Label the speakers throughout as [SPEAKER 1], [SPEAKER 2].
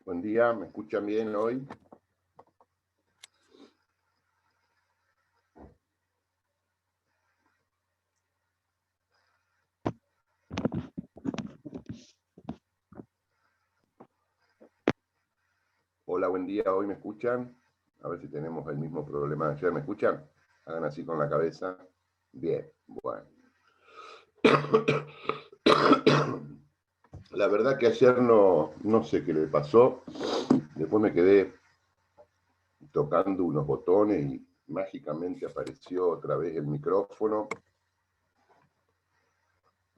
[SPEAKER 1] Buen día, ¿me escuchan bien hoy? Hola, buen día, ¿hoy me escuchan? A ver si tenemos el mismo problema de ayer, ¿me escuchan? Hagan así con la cabeza. Bien, bueno. La verdad que ayer no sé qué le pasó. Después me quedé tocando unos botones y mágicamente apareció otra vez el micrófono.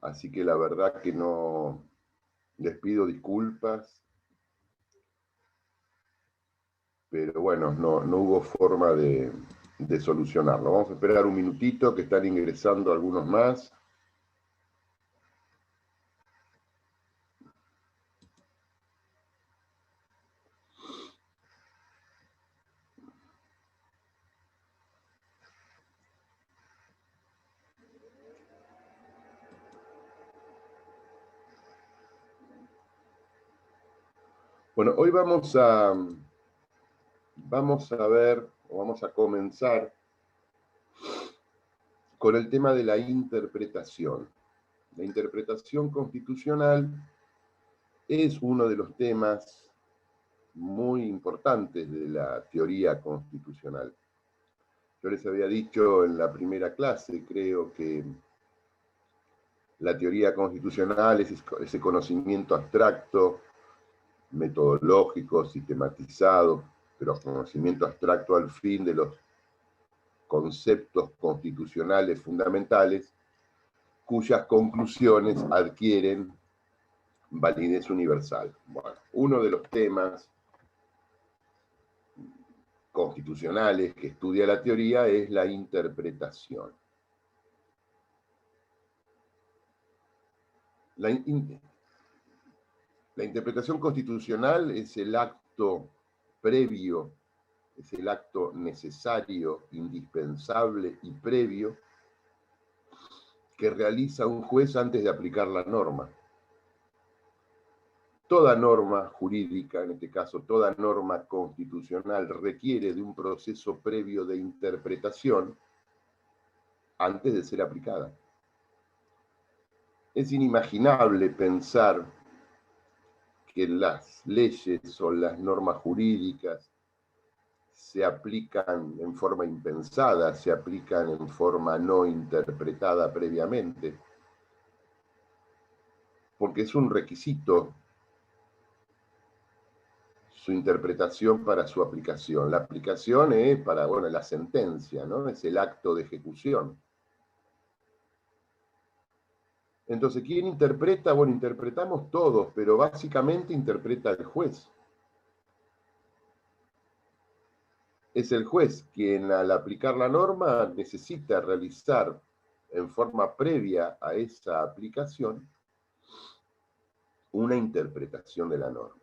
[SPEAKER 1] Así que la verdad que no les pido disculpas, pero bueno, no hubo forma de solucionarlo. Vamos a esperar un minutito que están ingresando algunos más. Bueno, hoy vamos a ver, o vamos a comenzar con el tema de la interpretación. La interpretación constitucional es uno de los temas muy importantes de la teoría constitucional. Yo les había dicho en la primera clase, creo que la teoría constitucional es ese conocimiento abstracto, metodológico, sistematizado, pero conocimiento abstracto al fin de los conceptos constitucionales fundamentales, cuyas conclusiones adquieren validez universal. Bueno, uno de los temas constitucionales que estudia la teoría es la interpretación. La interpretación constitucional es el acto previo, es el acto necesario, indispensable y previo que realiza un juez antes de aplicar la norma. Toda norma jurídica, en este caso toda norma constitucional, requiere de un proceso previo de interpretación antes de ser aplicada. Es inimaginable pensar que las leyes o las normas jurídicas se aplican en forma impensada, se aplican en forma no interpretada previamente, porque es un requisito su interpretación para su aplicación. La aplicación es para, bueno, la sentencia, ¿no? Es el acto de ejecución. Entonces, ¿quién interpreta? Bueno, interpretamos todos, pero básicamente interpreta el juez. Es el juez quien al aplicar la norma necesita realizar en forma previa a esa aplicación una interpretación de la norma.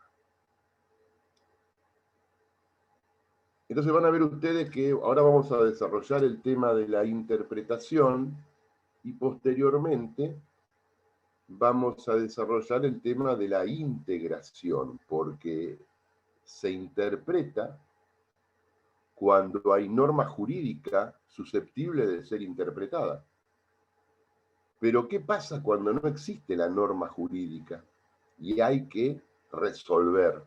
[SPEAKER 1] Entonces van a ver ustedes que ahora vamos a desarrollar el tema de la interpretación y posteriormente vamos a desarrollar el tema de la integración, porque se interpreta cuando hay norma jurídica susceptible de ser interpretada. Pero ¿qué pasa cuando no existe la norma jurídica y hay que resolver?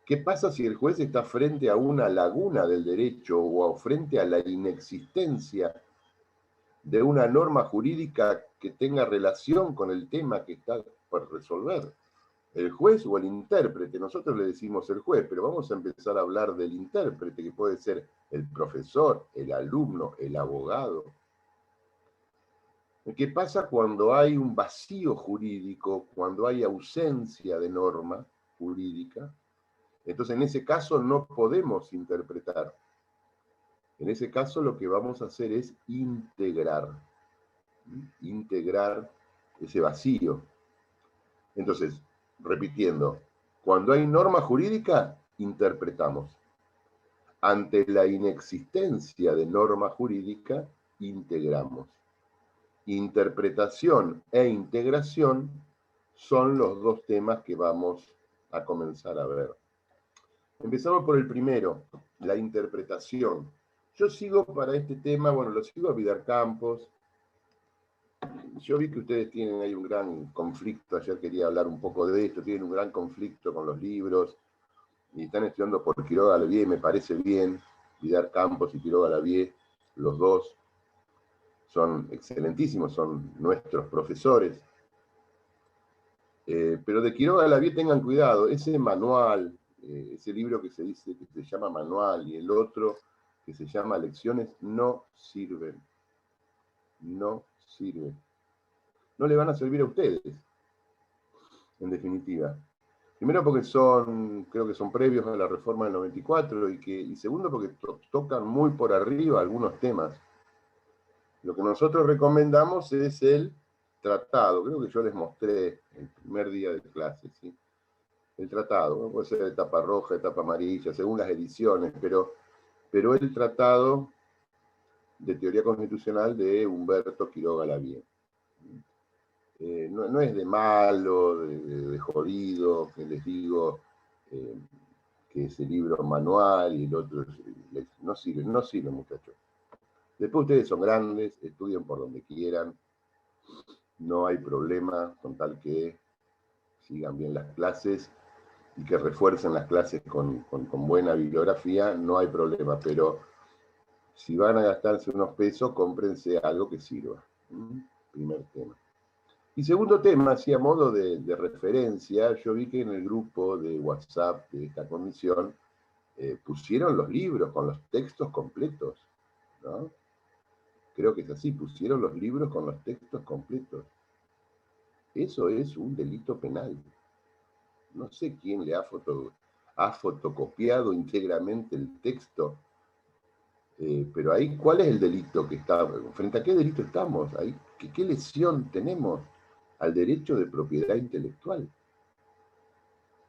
[SPEAKER 1] ¿Qué pasa si el juez está frente a una laguna del derecho o frente a la inexistencia de una norma jurídica que tenga relación con el tema que está por resolver? ¿El juez o el intérprete? Nosotros le decimos el juez, pero vamos a empezar a hablar del intérprete, que puede ser el profesor, el alumno, el abogado. ¿Qué pasa cuando hay un vacío jurídico, cuando hay ausencia de norma jurídica? Entonces, en ese caso no podemos interpretar. En ese caso lo que vamos a hacer es integrar ese vacío. Entonces, repitiendo, cuando hay norma jurídica, interpretamos. Ante la inexistencia de norma jurídica, integramos. Interpretación e integración son los dos temas que vamos a comenzar a ver. Empezamos por el primero, la interpretación. Yo sigo para este tema, bueno, lo sigo a Vidar Campos. Yo vi que ustedes tienen ahí un gran conflicto, ayer quería hablar un poco de esto, tienen un gran conflicto con los libros, y están estudiando por Quiroga Lavie, me parece bien. Vidar Campos y Quiroga Lavie, los dos son excelentísimos, son nuestros profesores. Pero de Quiroga Lavie tengan cuidado, ese manual, ese libro que se dice que se llama manual y el otro que se llama lecciones, no sirven. No sirven. No le van a servir a ustedes, en definitiva. Primero porque creo que son previos a la reforma del 94 y segundo porque tocan muy por arriba algunos temas. Lo que nosotros recomendamos es el tratado, creo que yo les mostré el primer día de clase, ¿sí? El tratado, puede ser de tapa roja, de tapa amarilla, según las ediciones, pero el tratado de teoría constitucional de Humberto Quiroga Lavie. No es de malo, de jodido, que les digo que ese libro manual y el otro no sirve, muchachos. Después ustedes son grandes, estudien por donde quieran, no hay problema con tal que sigan bien las clases y que refuercen las clases con buena bibliografía, no hay problema, pero si van a gastarse unos pesos, cómprense algo que sirva. Primer tema. Y segundo tema, así a modo de referencia, yo vi que en el grupo de WhatsApp de esta comisión pusieron los libros con los textos completos, ¿no? Creo que es así, pusieron los libros con los textos completos. Eso es un delito penal. No sé quién le ha fotocopiado íntegramente el texto, pero ahí, ¿cuál es el delito que está? ¿Frente a qué delito estamos? Ahí, ¿qué lesión tenemos al derecho de propiedad intelectual?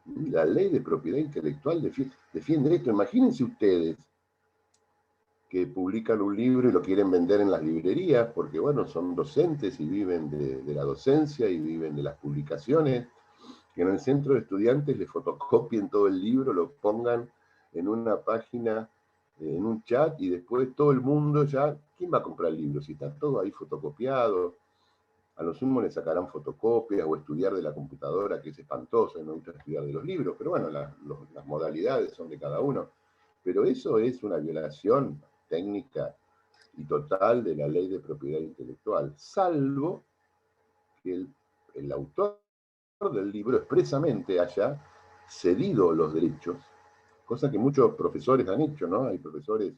[SPEAKER 1] La ley de propiedad intelectual defiende esto. Imagínense ustedes que publican un libro y lo quieren vender en las librerías, porque bueno, son docentes y viven de la docencia y viven de las publicaciones, que en el centro de estudiantes le fotocopien todo el libro, lo pongan en una página, en un chat, y después todo el mundo ya, ¿quién va a comprar el libro? Si está todo ahí fotocopiado, a lo sumo le sacarán fotocopias o estudiar de la computadora, que es espantoso, y no gusta estudiar de los libros, pero bueno, las modalidades son de cada uno. Pero eso es una violación técnica y total de la ley de propiedad intelectual, salvo que el autor del libro expresamente haya cedido los derechos, cosa que muchos profesores han hecho, ¿no? Hay profesores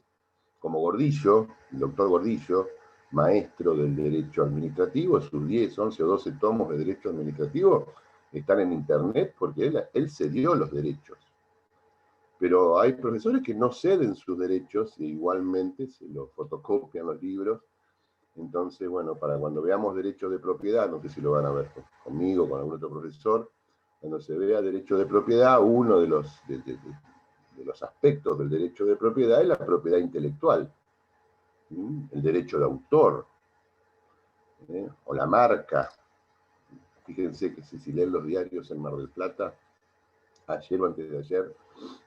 [SPEAKER 1] como Gordillo, el doctor Gordillo, maestro del derecho administrativo, sus 10, 11 o 12 tomos de derecho administrativo están en internet porque él cedió los derechos. Pero hay profesores que no ceden sus derechos e igualmente se los fotocopian los libros. Entonces, bueno, para cuando veamos derecho de propiedad, no sé si lo van a ver conmigo o con algún otro profesor, cuando se vea derecho de propiedad, uno de los aspectos del derecho de propiedad es la propiedad intelectual, el derecho de autor, o la marca. Fíjense que si leen los diarios en Mar del Plata, ayer o antes de ayer,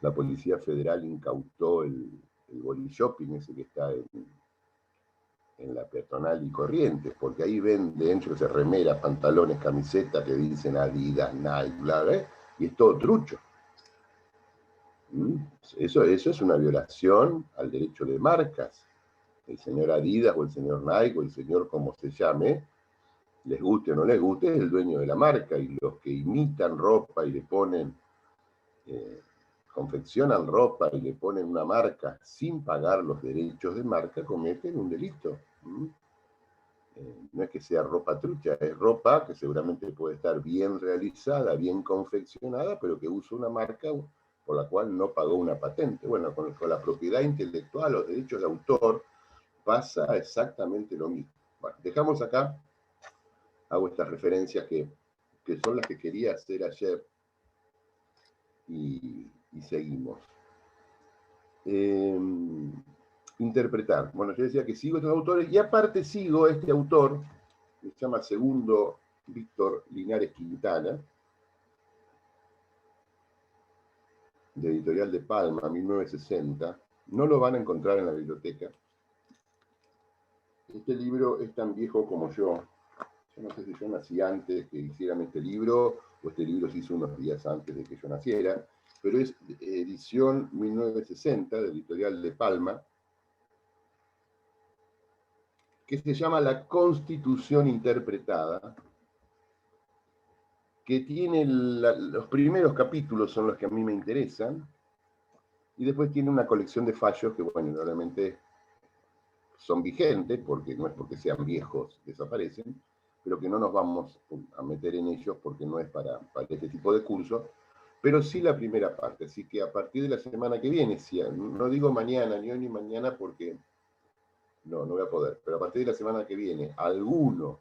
[SPEAKER 1] la Policía Federal incautó el body shopping ese que está en la Peatonal y Corrientes, porque ahí venden, yo sé, remeras, pantalones, camisetas que dicen Adidas, Nike, bla, bla, y es todo trucho. Eso es una violación al derecho de marcas. El señor Adidas o el señor Nike o el señor como se llame, les guste o no les guste, es el dueño de la marca, y los que imitan ropa y le ponen, confeccionan ropa y le ponen una marca sin pagar los derechos de marca, cometen un delito. No es que sea ropa trucha, es ropa que seguramente puede estar bien realizada, bien confeccionada, pero que usa una marca por la cual no pagó una patente. Bueno, con la propiedad intelectual, los derechos de autor, pasa exactamente lo mismo. Bueno, dejamos acá, hago estas referencias que son las que quería hacer ayer y seguimos. Interpretar. Bueno, yo decía que sigo estos autores y aparte sigo a este autor que se llama Segundo Víctor Linares Quintana, de Editorial de Palma, 1960. No lo van a encontrar en la biblioteca. Este libro es tan viejo como yo. Yo no sé si yo nací antes que hicieran este libro, o este libro se hizo unos días antes de que yo naciera, pero es edición 1960 de Editorial de Palma, que se llama La Constitución Interpretada, que tiene los primeros capítulos son los que a mí me interesan, y después tiene una colección de fallos que, bueno, realmente son vigentes, porque no es porque sean viejos, desaparecen, pero que no nos vamos a meter en ellos porque no es para este tipo de cursos, pero sí la primera parte. Así que a partir de la semana que viene, si, no digo mañana, ni hoy ni mañana, porque no voy a poder, pero a partir de la semana que viene, alguno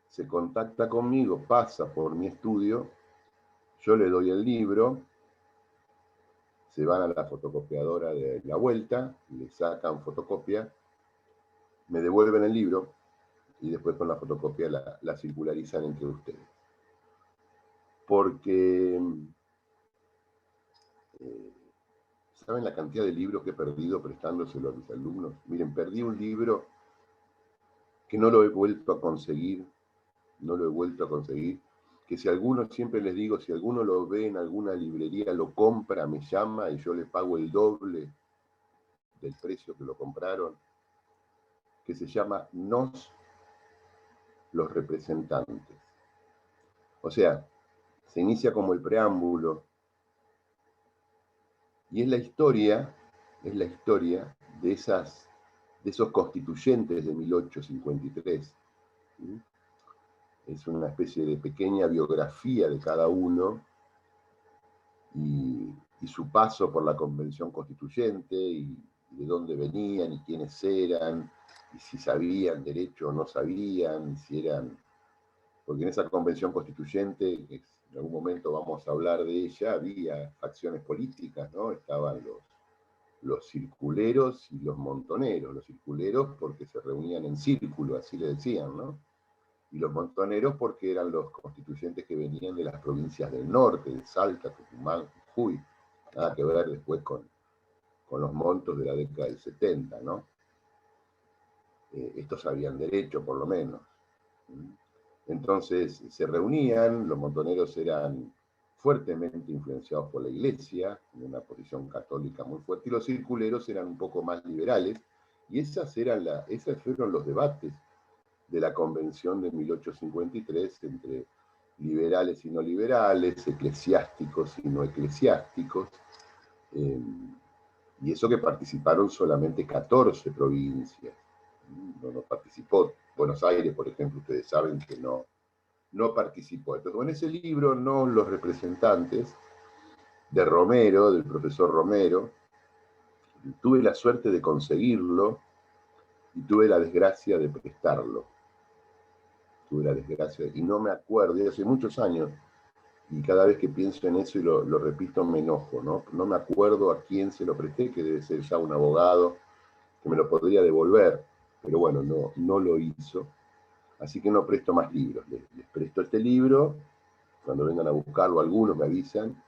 [SPEAKER 1] se contacta conmigo, pasa por mi estudio, yo le doy el libro, se van a la fotocopiadora de la vuelta, le sacan fotocopia, me devuelven el libro y después con la fotocopia la circularizan entre ustedes. Porque, ¿saben la cantidad de libros que he perdido prestándoselo a mis alumnos? Miren, perdí un libro que no lo he vuelto a conseguir, que si alguno, siempre les digo, si alguno lo ve en alguna librería, lo compra, me llama y yo le pago el doble del precio que lo compraron, que se llama Nos, los representantes. O sea, se inicia como el preámbulo, y es la historia de esos constituyentes de 1853. ¿Sí? Es una especie de pequeña biografía de cada uno y su paso por la Convención Constituyente y de dónde venían y quiénes eran y si sabían derecho o no sabían, si eran... Porque en esa Convención Constituyente, que en algún momento vamos a hablar de ella, había facciones políticas, ¿no? Estaban los circuleros y los montoneros. Los circuleros porque se reunían en círculo, así le decían, ¿no? Y los montoneros porque eran los constituyentes que venían de las provincias del norte, de Salta, Tucumán, Jujuy. Nada que ver después con los montos de la década del 70, ¿no? Estos sabían derecho, por lo menos. Entonces se reunían, los montoneros eran fuertemente influenciados por la iglesia, en una posición católica muy fuerte, y los circuleros eran un poco más liberales, y esos fueron los debates de la Convención de 1853 entre liberales y no liberales, eclesiásticos y no eclesiásticos, y eso que participaron solamente 14 provincias. No participó Buenos Aires, por ejemplo, ustedes saben que no participó. Entonces, en ese libro, No, los representantes, de Romero, del profesor Romero, tuve la suerte de conseguirlo y tuve la desgracia de prestarlo. Tuve la desgracia, y no me acuerdo, y hace muchos años, y cada vez que pienso en eso y lo repito me enojo, ¿no? No me acuerdo a quién se lo presté, que debe ser ya un abogado que me lo podría devolver, pero bueno, no lo hizo. Así que no presto más libros. Les presto este libro, cuando vengan a buscarlo algunos me avisan,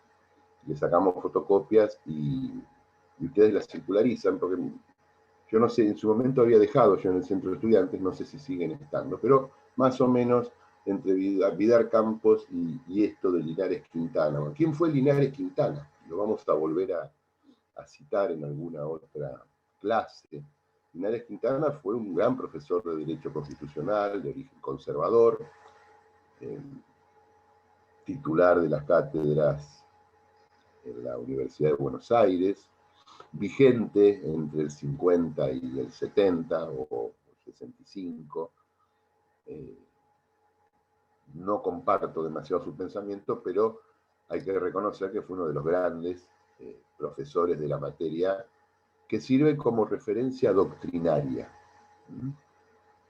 [SPEAKER 1] le sacamos fotocopias y ustedes las circularizan, porque yo no sé, en su momento había dejado yo en el centro de estudiantes, no sé si siguen estando, pero más o menos entre Vidar Campos y esto de Linares Quintana. Bueno, ¿quién fue Linares Quintana? Lo vamos a volver a citar en alguna otra clase. Linares Quintana fue un gran profesor de Derecho Constitucional, de origen conservador, titular de las cátedras en la Universidad de Buenos Aires, vigente entre el 50 y el 70 o 65. No comparto demasiado su pensamiento, pero hay que reconocer que fue uno de los grandes profesores de la materia que sirve como referencia doctrinaria.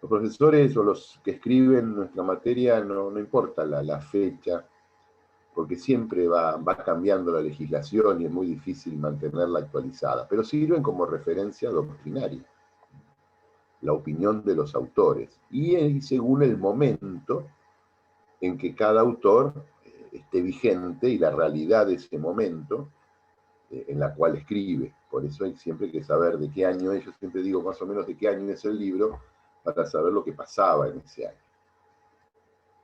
[SPEAKER 1] Los profesores o los que escriben nuestra materia no importa la fecha, porque siempre va cambiando la legislación y es muy difícil mantenerla actualizada, pero sirven como referencia doctrinaria, la opinión de los autores, y según el momento en que cada autor esté vigente y la realidad de ese momento, en la cual escribe. Por eso hay siempre que saber de qué año es. Yo siempre digo más o menos de qué año es el libro para saber lo que pasaba en ese año.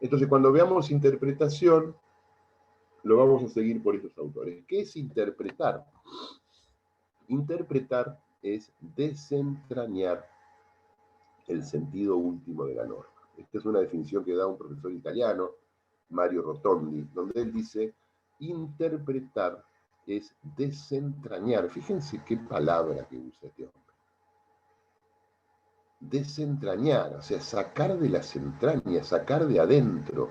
[SPEAKER 1] Entonces, cuando veamos interpretación, lo vamos a seguir por estos autores. ¿Qué es interpretar? Interpretar es desentrañar el sentido último de la norma. Esta es una definición que da un profesor italiano, Mario Rotondi, donde él dice, interpretar es desentrañar. Fíjense qué palabra que usa este hombre. Desentrañar, o sea, sacar de las entrañas, sacar de adentro.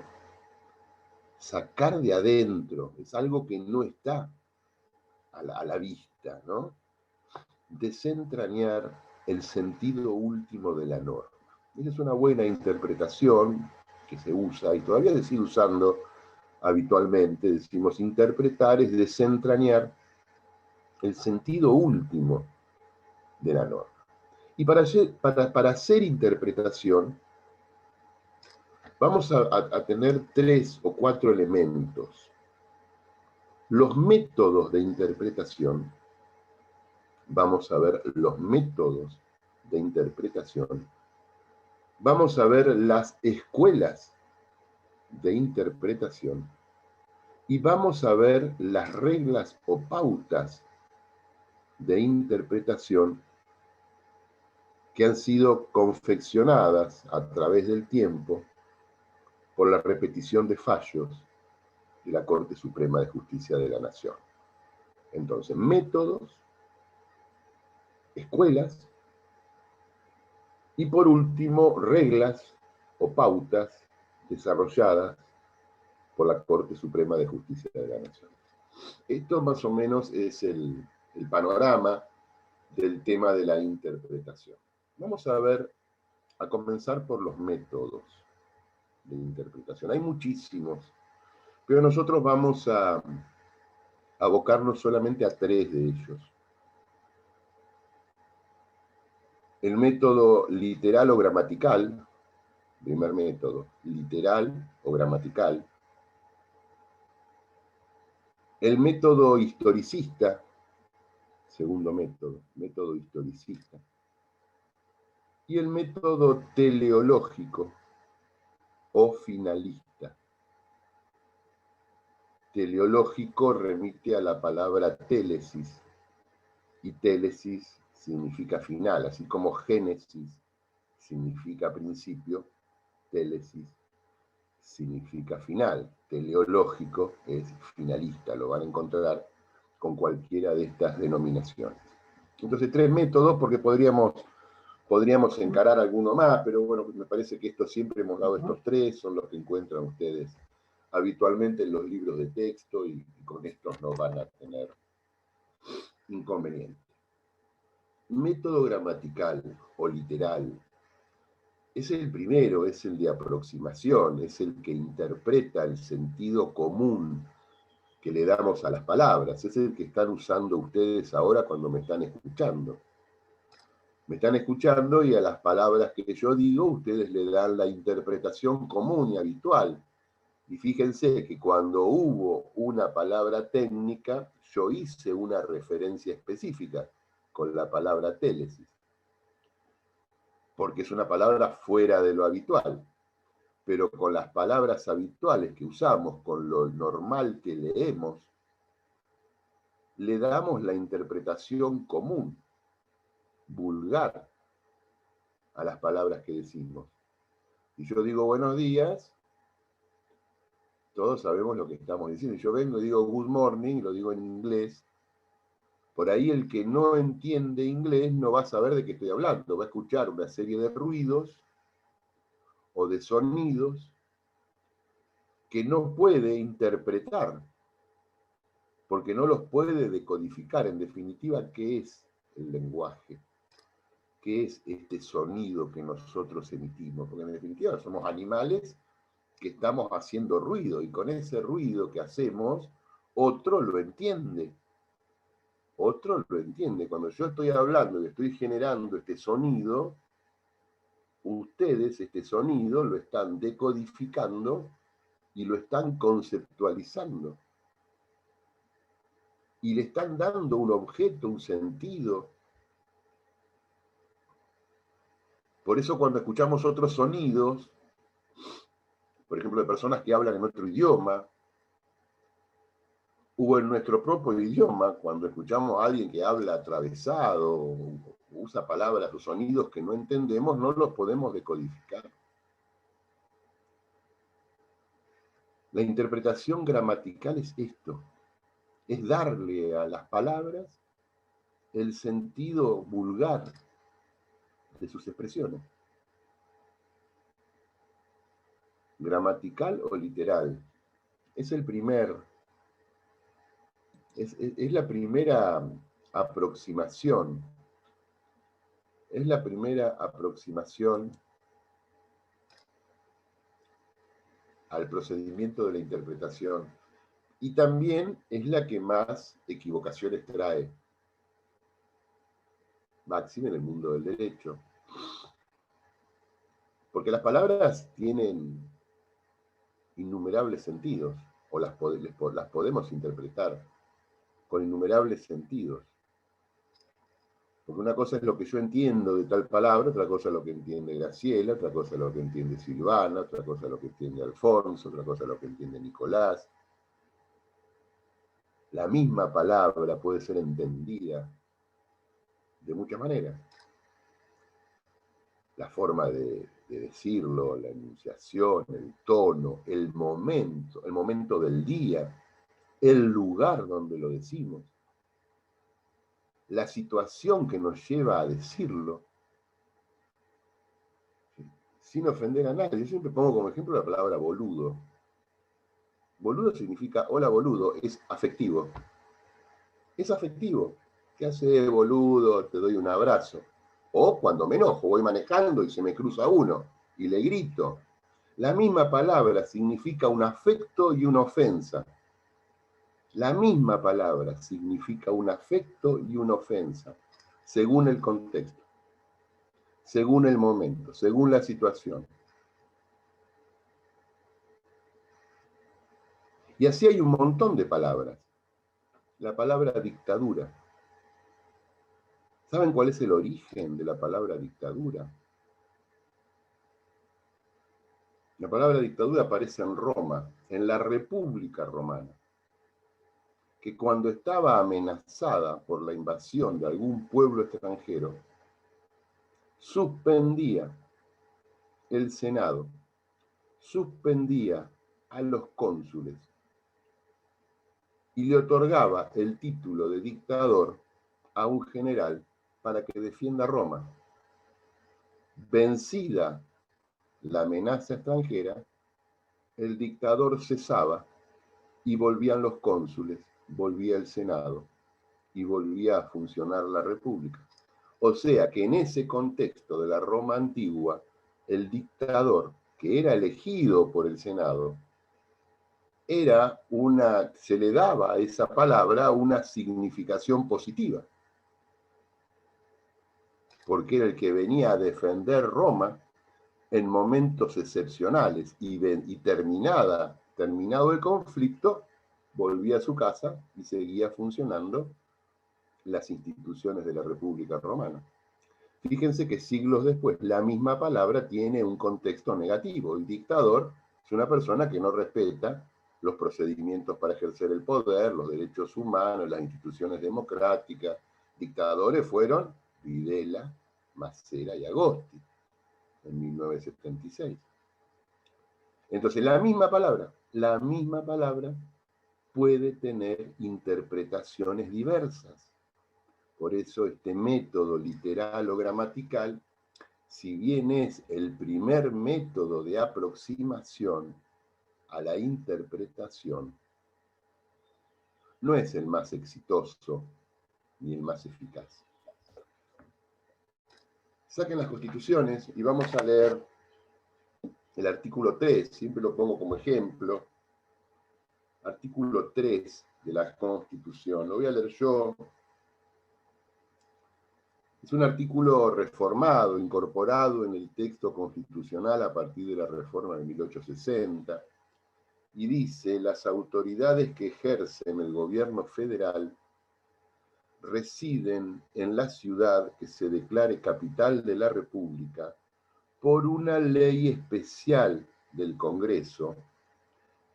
[SPEAKER 1] Sacar de adentro, es algo que no está a la vista, ¿no? Desentrañar el sentido último de la norma. Esa es una buena interpretación que se usa y todavía se sigue usando habitualmente. Decimos interpretar es desentrañar el sentido último de la norma. Y para hacer interpretación vamos a tener 3 o 4 elementos. Los métodos de interpretación, vamos a ver los métodos de interpretación, vamos a ver las escuelas de interpretación y vamos a ver las reglas o pautas de interpretación que han sido confeccionadas a través del tiempo por la repetición de fallos de la Corte Suprema de Justicia de la Nación. Entonces, métodos, escuelas y por último, reglas o pautas desarrolladas por la Corte Suprema de Justicia de la Nación. Esto más o menos es el panorama del tema de la interpretación. Vamos a comenzar por los métodos de interpretación. Hay muchísimos, pero nosotros vamos a abocarnos solamente a 3 de ellos. El método literal o gramatical, primer método, literal o gramatical. El método historicista, segundo método, método historicista. Y el método teleológico o finalista. Teleológico remite a la palabra télesis, y télesis significa final, así como génesis significa principio, télesis significa final. Teleológico es finalista, lo van a encontrar con cualquiera de estas denominaciones. Entonces, 3 métodos, porque podríamos encarar alguno más, pero bueno, me parece que siempre hemos dado estos 3, son los que encuentran ustedes habitualmente en los libros de texto y con estos no van a tener inconveniente. Método gramatical o literal es el primero, es el de aproximación, es el que interpreta el sentido común que le damos a las palabras, es el que están usando ustedes ahora cuando me están escuchando. Me están escuchando y a las palabras que yo digo ustedes le dan la interpretación común y habitual. Y fíjense que cuando hubo una palabra técnica, yo hice una referencia específica con la palabra télesis, porque es una palabra fuera de lo habitual. Pero con las palabras habituales que usamos, con lo normal que leemos, le damos la interpretación común, vulgar, a las palabras que decimos. Si yo digo buenos días, todos sabemos lo que estamos diciendo. Yo vengo y digo good morning, lo digo en inglés. Por ahí el que no entiende inglés no va a saber de qué estoy hablando. Va a escuchar una serie de ruidos o de sonidos que no puede interpretar, porque no los puede decodificar. En definitiva, ¿qué es el lenguaje? ¿Qué es este sonido que nosotros emitimos? Porque en definitiva somos animales que estamos haciendo ruido, y con ese ruido que hacemos, otro lo entiende. Otro lo entiende. Cuando yo estoy hablando y estoy generando este sonido, ustedes este sonido lo están decodificando y lo están conceptualizando. y le están dando un objeto, un sentido. Por eso cuando escuchamos otros sonidos, por ejemplo, de personas que hablan en otro idioma, o en nuestro propio idioma, cuando escuchamos a alguien que habla atravesado, o usa palabras o sonidos que no entendemos, no los podemos decodificar. La interpretación gramatical es esto, es darle a las palabras el sentido vulgar de sus expresiones. Gramatical o literal. Es el primer, es la primera aproximación. Es la primera aproximación al procedimiento de la interpretación. Y también es la que más equivocaciones trae. Máxime en el mundo del derecho. Porque las palabras tienen innumerables sentidos, o las podemos interpretar con innumerables sentidos. Porque una cosa es lo que yo entiendo de tal palabra, otra cosa es lo que entiende Graciela, otra cosa es lo que entiende Silvana, otra cosa es lo que entiende Alfonso, otra cosa es lo que entiende Nicolás. La misma palabra puede ser entendida de muchas maneras. La forma de decirlo, la enunciación, el tono, el momento del día, el lugar donde lo decimos, la situación que nos lleva a decirlo, sin ofender a nadie. Yo siempre pongo como ejemplo la palabra boludo. Boludo significa, hola boludo, es afectivo. Es afectivo. ¿Qué hace boludo? Te doy un abrazo. O cuando me enojo, voy manejando y se me cruza uno y le grito. La misma palabra significa un afecto y una ofensa. La misma palabra significa un afecto y una ofensa, según el contexto, según el momento, según la situación. Y así hay un montón de palabras. La palabra dictadura. ¿Saben cuál es el origen de la palabra dictadura? La palabra dictadura aparece en Roma, en la República Romana, que cuando estaba amenazada por la invasión de algún pueblo extranjero, suspendía el Senado, suspendía a los cónsules y le otorgaba el título de dictador a un general para que defienda Roma. Vencida la amenaza extranjera, el dictador cesaba y volvían los cónsules, volvía el Senado y volvía a funcionar la República. O sea que en ese contexto de la Roma antigua, el dictador, que era elegido por el Senado, se le daba a esa palabra una significación positiva, porque era el que venía a defender Roma en momentos excepcionales y terminado el conflicto, volvía a su casa y seguía funcionando las instituciones de la República Romana. Fíjense que siglos después la misma palabra tiene un contexto negativo. El dictador es una persona que no respeta los procedimientos para ejercer el poder, los derechos humanos, las instituciones democráticas. Dictadores fueron Videla, Macera y Agosti en 1976. Entonces la misma palabra puede tener interpretaciones diversas. Por eso este método literal o gramatical, si bien es el primer método de aproximación a la interpretación, no es el más exitoso ni el más eficaz. Saquen las constituciones y vamos a leer el artículo 3, siempre lo pongo como ejemplo. Artículo 3 de la Constitución. Lo voy a leer yo. Es un artículo reformado, incorporado en el texto constitucional a partir de la reforma de 1860, y dice: las autoridades que ejercen el gobierno federal residen en la ciudad que se declare capital de la República por una ley especial del Congreso,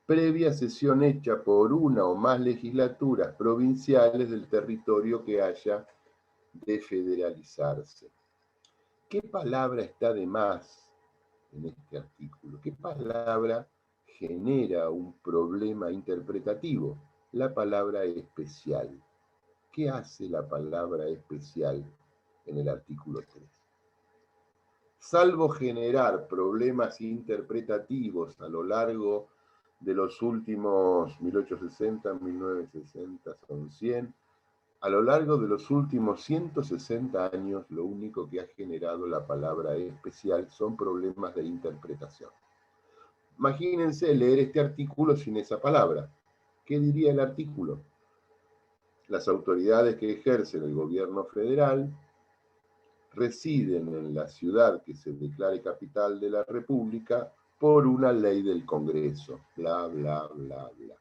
[SPEAKER 1] previa sesión hecha por una o más legislaturas provinciales del territorio que haya de federalizarse. ¿Qué palabra está de más en este artículo? ¿Qué palabra genera un problema interpretativo? La palabra especial. ¿Qué hace la palabra especial en el artículo 3? Salvo generar problemas interpretativos a lo largo de los últimos 1860, 1960, son 100, a lo largo de los últimos 160 años, lo único que ha generado la palabra especial son problemas de interpretación. Imagínense leer este artículo sin esa palabra. ¿Qué diría el artículo? Las autoridades que ejercen el gobierno federal residen en la ciudad que se declare capital de la República por una ley del Congreso, bla, bla, bla, bla.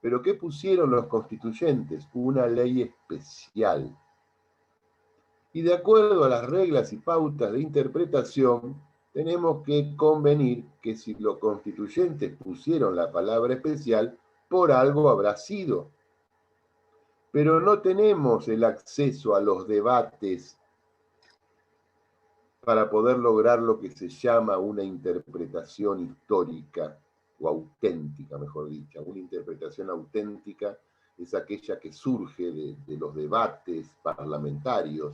[SPEAKER 1] ¿Pero qué pusieron los constituyentes? Una ley especial. Y de acuerdo a las reglas y pautas de interpretación, tenemos que convenir que si los constituyentes pusieron la palabra especial, por algo habrá sido. Pero no tenemos el acceso a los debates para poder lograr lo que se llama una interpretación histórica, o auténtica, mejor dicho. Una interpretación auténtica es aquella que surge de los debates parlamentarios,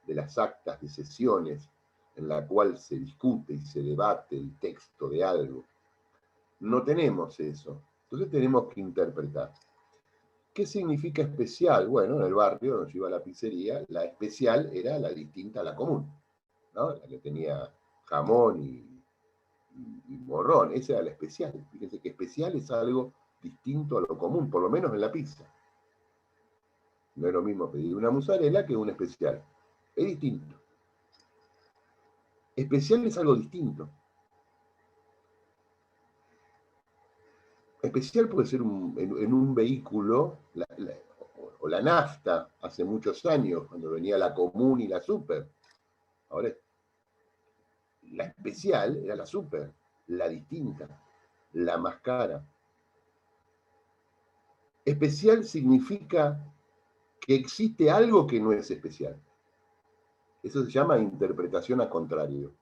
[SPEAKER 1] de las actas de sesiones, en la cual se discute y se debate el texto de algo. No tenemos eso. Entonces tenemos que interpretar. ¿Qué significa especial? Bueno, en el barrio donde yo iba a la pizzería, la especial era la distinta a la común, ¿no? La que tenía jamón y morrón, esa era la especial. Fíjense que especial es algo distinto a lo común, por lo menos en la pizza. No es lo mismo pedir una mozzarella que una especial. Es distinto. Especial es algo distinto. Especial puede ser en un vehículo, o la nafta, hace muchos años, cuando venía la común y la super. Ahora, la especial era la super, la distinta, la más cara. Especial significa que existe algo que no es especial. Eso se llama interpretación a contrario.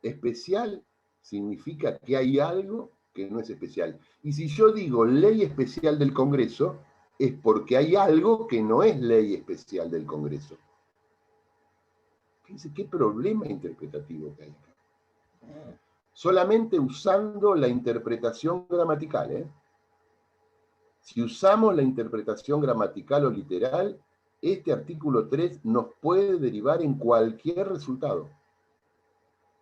[SPEAKER 1] Especial significa que hay algo que no es especial. Y si yo digo ley especial del Congreso, es porque hay algo que no es ley especial del Congreso. Fíjense qué problema interpretativo que hay acá. Solamente usando la interpretación gramatical, ¿eh? Si usamos la interpretación gramatical o literal, este artículo 3 nos puede derivar en cualquier resultado.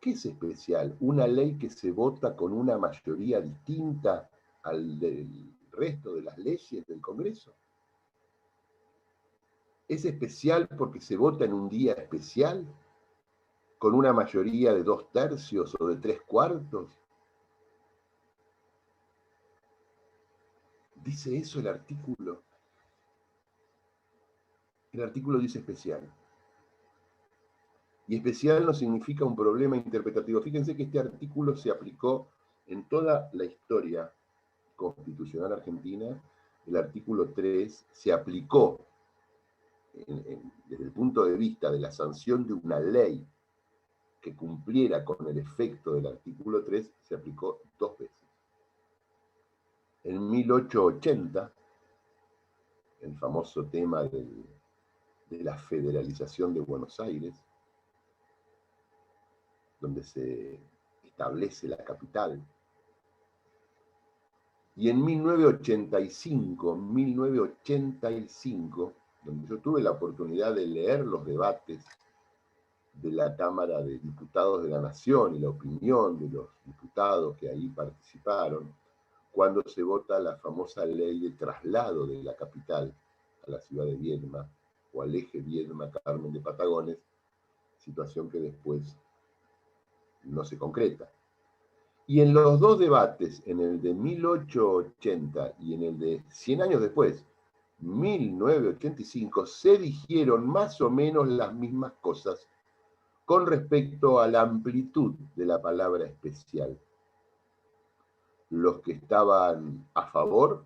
[SPEAKER 1] ¿Qué es especial? ¿Una ley que se vota con una mayoría distinta al del resto de las leyes del Congreso? ¿Es especial porque se vota en un día especial? ¿Con una mayoría de 2/3 o de 3/4? ¿Dice eso el artículo? El artículo dice especial. Y especial no significa un problema interpretativo. Fíjense que este artículo se aplicó en toda la historia constitucional argentina. El artículo 3 se aplicó desde el punto de vista de la sanción de una ley que cumpliera con el efecto del artículo 3, se aplicó 2 veces. En 1880, el famoso tema de la federalización de Buenos Aires, donde se establece la capital. Y en 1985, donde yo tuve la oportunidad de leer los debates de la Cámara de Diputados de la Nación y la opinión de los diputados que ahí participaron, cuando se vota la famosa ley de traslado de la capital a la ciudad de Viedma, o al eje Viedma-Carmen de Patagones, situación que después no se concreta. Y en los 2 debates, en el de 1880 y en el de 100 años después, 1985, se dijeron más o menos las mismas cosas con respecto a la amplitud de la palabra especial. Los que estaban a favor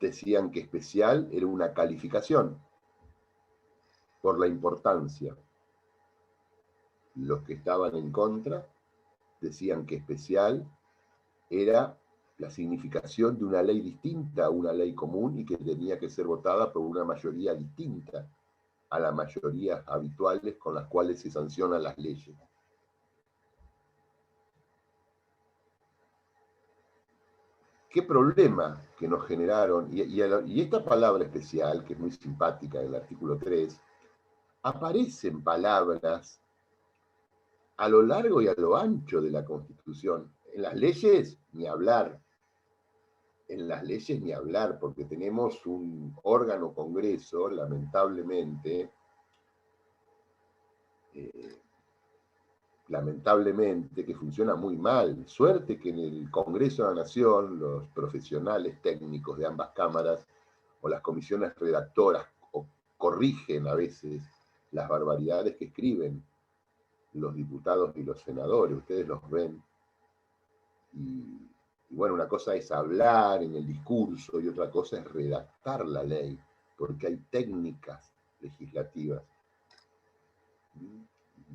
[SPEAKER 1] decían que especial era una calificación por la importancia. Los que estaban en contra decían que especial era la significación de una ley distinta a una ley común y que tenía que ser votada por una mayoría distinta a las mayorías habituales con las cuales se sancionan las leyes. ¿Qué problema que nos generaron? Y esta palabra especial, que es muy simpática en el artículo 3, aparecen palabras a lo largo y a lo ancho de la Constitución. En las leyes, ni hablar. En las leyes, ni hablar, porque tenemos un órgano Congreso, lamentablemente, que funciona muy mal. Suerte que en el Congreso de la Nación, los profesionales técnicos de ambas cámaras o las comisiones redactoras corrigen a veces las barbaridades que escriben los diputados y los senadores. Ustedes los ven. Y bueno, una cosa es hablar en el discurso y otra cosa es redactar la ley, porque hay técnicas legislativas.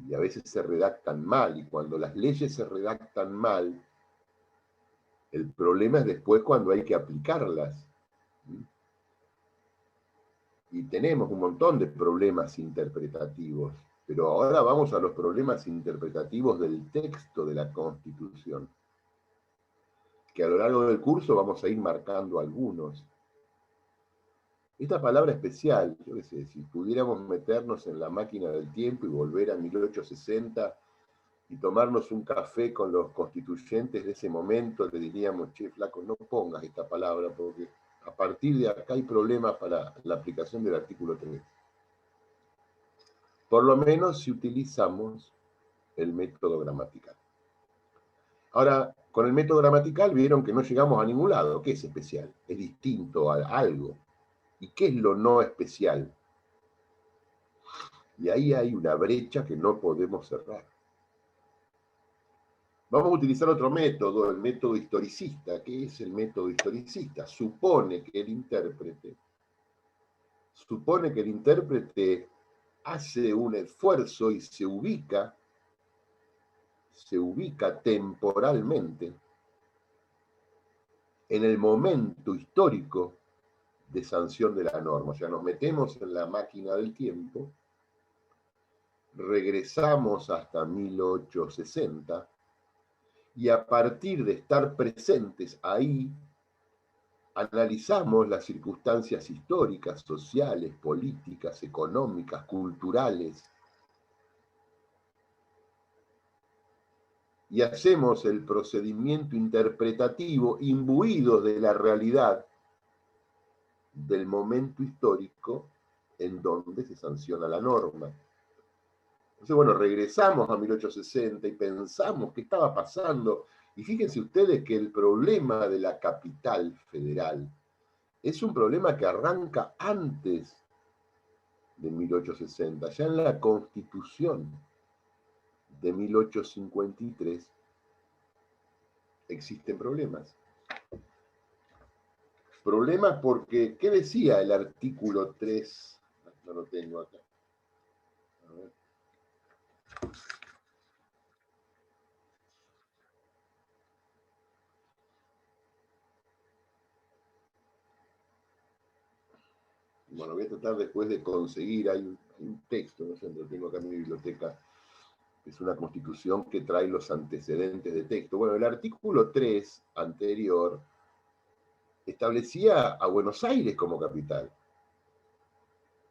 [SPEAKER 1] Y a veces se redactan mal, y cuando las leyes se redactan mal, el problema es después cuando hay que aplicarlas. Y tenemos un montón de problemas interpretativos, pero ahora vamos a los problemas interpretativos del texto de la Constitución, que a lo largo del curso vamos a ir marcando algunos. Esta palabra especial, yo qué sé, si pudiéramos meternos en la máquina del tiempo y volver a 1860 y tomarnos un café con los constituyentes de ese momento, le diríamos, che, flaco, no pongas esta palabra porque a partir de acá hay problemas para la aplicación del artículo 3. Por lo menos si utilizamos el método gramatical. Ahora, con el método gramatical vieron que no llegamos a ningún lado. ¿Qué es especial? Es distinto a algo. ¿Y qué es lo no especial? Y ahí hay una brecha que no podemos cerrar. Vamos a utilizar otro método, el método historicista. ¿Qué es el método historicista? Supone que el intérprete hace un esfuerzo y se ubica temporalmente en el momento histórico de sanción de la norma. O sea, nos metemos en la máquina del tiempo, regresamos hasta 1860 y a partir de estar presentes ahí, analizamos las circunstancias históricas, sociales, políticas, económicas, culturales, y hacemos el procedimiento interpretativo imbuido de la realidad del momento histórico en donde se sanciona la norma. Entonces, bueno, regresamos a 1860 y pensamos qué estaba pasando. Y fíjense ustedes que el problema de la capital federal es un problema que arranca antes de 1860, ya en la Constitución de 1853 existen problemas. Problemas porque, ¿qué decía el artículo 3? No lo tengo acá. A ver. Bueno, voy a tratar después de conseguir, hay un texto, no sé, lo tengo acá en mi biblioteca, es una constitución que trae los antecedentes de texto. Bueno, el artículo 3 anterior establecía a Buenos Aires como capital.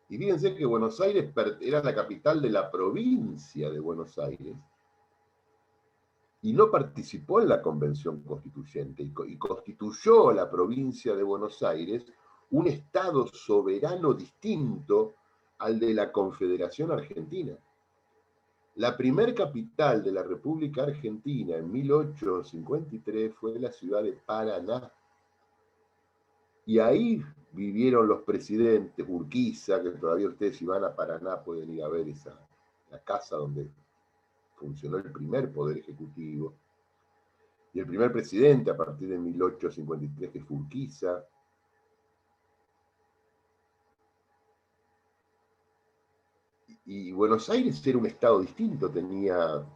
[SPEAKER 1] Y fíjense que Buenos Aires era la capital de la provincia de Buenos Aires y no participó en la convención constituyente y constituyó a la provincia de Buenos Aires un estado soberano distinto al de la Confederación Argentina. La primer capital de la República Argentina en 1853 fue la ciudad de Paraná. Y ahí vivieron los presidentes, Urquiza, que todavía ustedes si van a Paraná pueden ir a ver la casa donde funcionó el primer poder ejecutivo, y el primer presidente a partir de 1853, que fue Urquiza. Y Buenos Aires era un estado distinto, tenía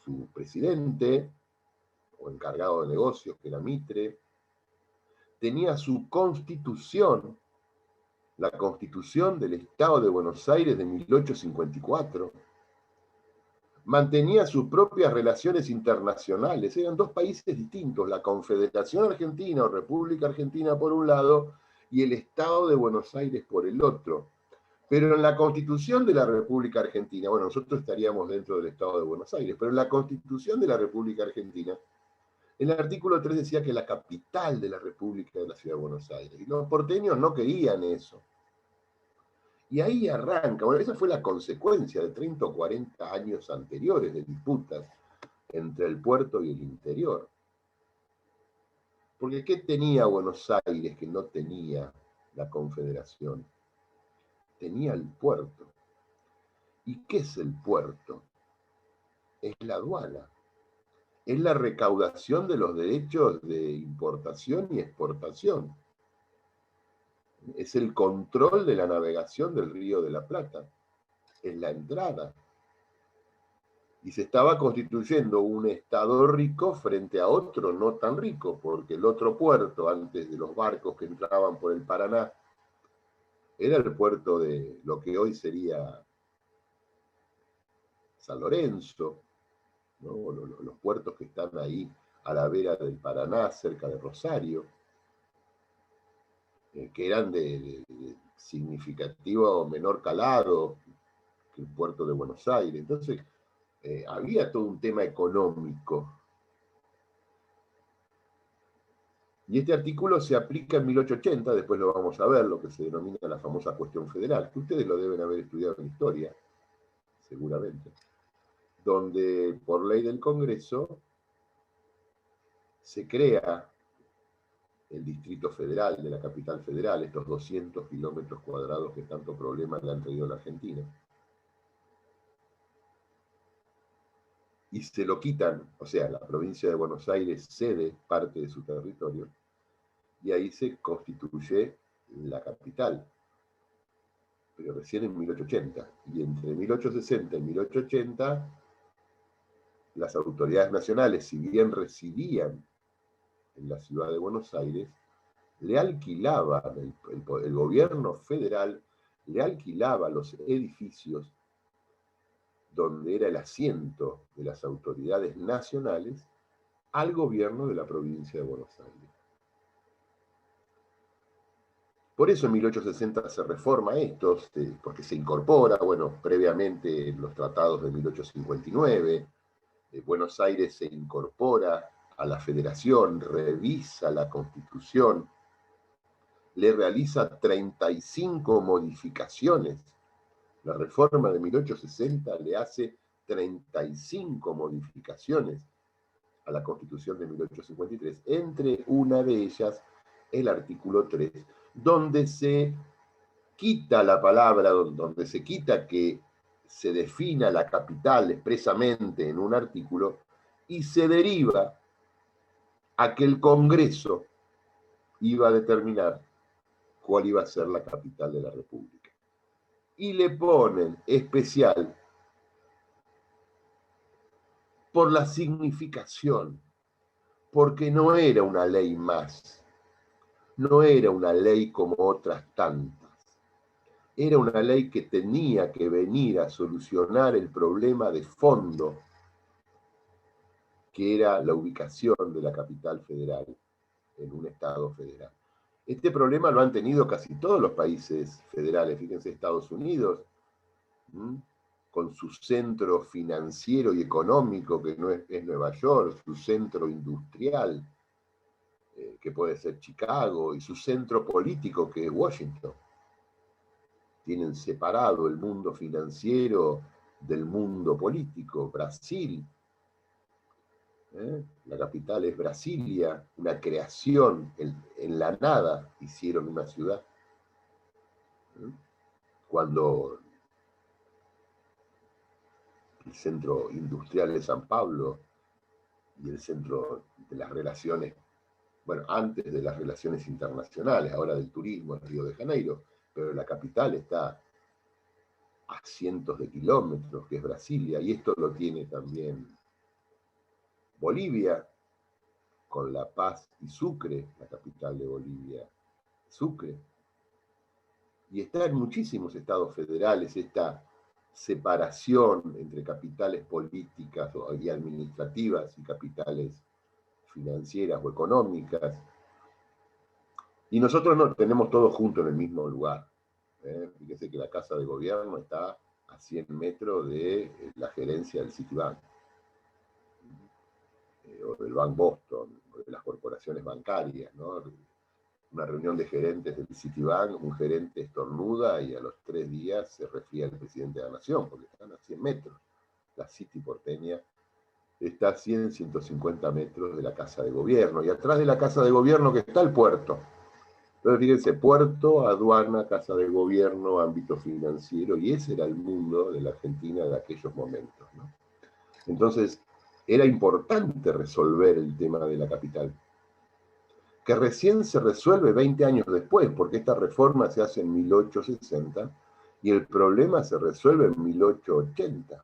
[SPEAKER 1] su presidente o encargado de negocios, que era Mitre, tenía su constitución, la constitución del Estado de Buenos Aires de 1854, mantenía sus propias relaciones internacionales, eran dos países distintos, la Confederación Argentina o República Argentina por un lado y el Estado de Buenos Aires por el otro. Pero en la Constitución de la República Argentina, bueno, nosotros estaríamos dentro del Estado de Buenos Aires, pero en la Constitución de la República Argentina, el artículo 3 decía que la capital de la República era la ciudad de Buenos Aires. Y los porteños no querían eso. Y ahí arranca, bueno, esa fue la consecuencia de 30 o 40 años anteriores de disputas entre el puerto y el interior. Porque ¿qué tenía Buenos Aires que no tenía la Confederación? Tenía el puerto. ¿Y qué es el puerto? Es la aduana. Es la recaudación de los derechos de importación y exportación. Es el control de la navegación del Río de la Plata. Es la entrada. Y se estaba constituyendo un estado rico frente a otro no tan rico, porque el otro puerto, antes de los barcos que entraban por el Paraná, era el puerto de lo que hoy sería San Lorenzo, ¿no? Los puertos que están ahí a la vera del Paraná, cerca de Rosario, que eran de significativo o menor calado que el puerto de Buenos Aires. Entonces, había todo un tema económico. Y este artículo se aplica en 1880, después lo vamos a ver, lo que se denomina la famosa cuestión federal, que ustedes lo deben haber estudiado en historia, seguramente, donde por ley del Congreso se crea el Distrito Federal de la capital federal, estos 200 kilómetros cuadrados que tanto problema le han traído a la Argentina. Y se lo quitan, o sea, la provincia de Buenos Aires cede parte de su territorio, y ahí se constituye la capital, pero recién en 1880. Y entre 1860 y 1880, las autoridades nacionales, si bien residían en la ciudad de Buenos Aires, le alquilaban, el gobierno federal le alquilaba los edificios donde era el asiento de las autoridades nacionales al gobierno de la provincia de Buenos Aires. Por eso en 1860 se reforma esto, porque se incorpora, bueno, previamente en los tratados de 1859, Buenos Aires se incorpora a la federación, revisa la constitución, le realiza 35 modificaciones. La reforma de 1860 le hace 35 modificaciones a la Constitución de 1853, entre una de ellas el artículo 3, donde se quita la palabra, donde se quita que se defina la capital expresamente en un artículo y se deriva a que el Congreso iba a determinar cuál iba a ser la capital de la República. Y le ponen especial por la significación, porque no era una ley más, no era una ley como otras tantas, era una ley que tenía que venir a solucionar el problema de fondo, que era la ubicación de la capital federal en un estado federal. Este problema lo han tenido casi todos los países federales, fíjense, Estados Unidos, con su centro financiero y económico, que no es Nueva York, su centro industrial, que puede ser Chicago, y su centro político, que es Washington. Tienen separado el mundo financiero del mundo político. Brasil, La capital es Brasilia, una creación, en la nada hicieron una ciudad. Cuando el centro industrial de San Pablo y el centro de las relaciones, bueno, antes de las relaciones internacionales, ahora del turismo en Río de Janeiro, pero la capital está a cientos de kilómetros, que es Brasilia, y esto lo tiene también Bolivia, con La Paz y Sucre, la capital de Bolivia, Sucre. Y está en muchísimos estados federales esta separación entre capitales políticas y administrativas y capitales financieras o económicas. Y nosotros no tenemos todo junto en el mismo lugar. Fíjese que la Casa de Gobierno está a 100 metros de la gerencia del Citibank, o del Bank Boston, o de las corporaciones bancarias, ¿no? Una reunión de gerentes del Citibank, un gerente estornuda y a los 3 días se refiere al presidente de la Nación, porque están a 100 metros. La City porteña está a 100, 150 metros de la Casa de Gobierno, y atrás de la Casa de Gobierno que está el puerto. Entonces, fíjense, puerto, aduana, Casa de Gobierno, ámbito financiero, y ese era el mundo de la Argentina de aquellos momentos, ¿no? Entonces, era importante resolver el tema de la capital, que recién se resuelve 20 años después, porque esta reforma se hace en 1860 y el problema se resuelve en 1880,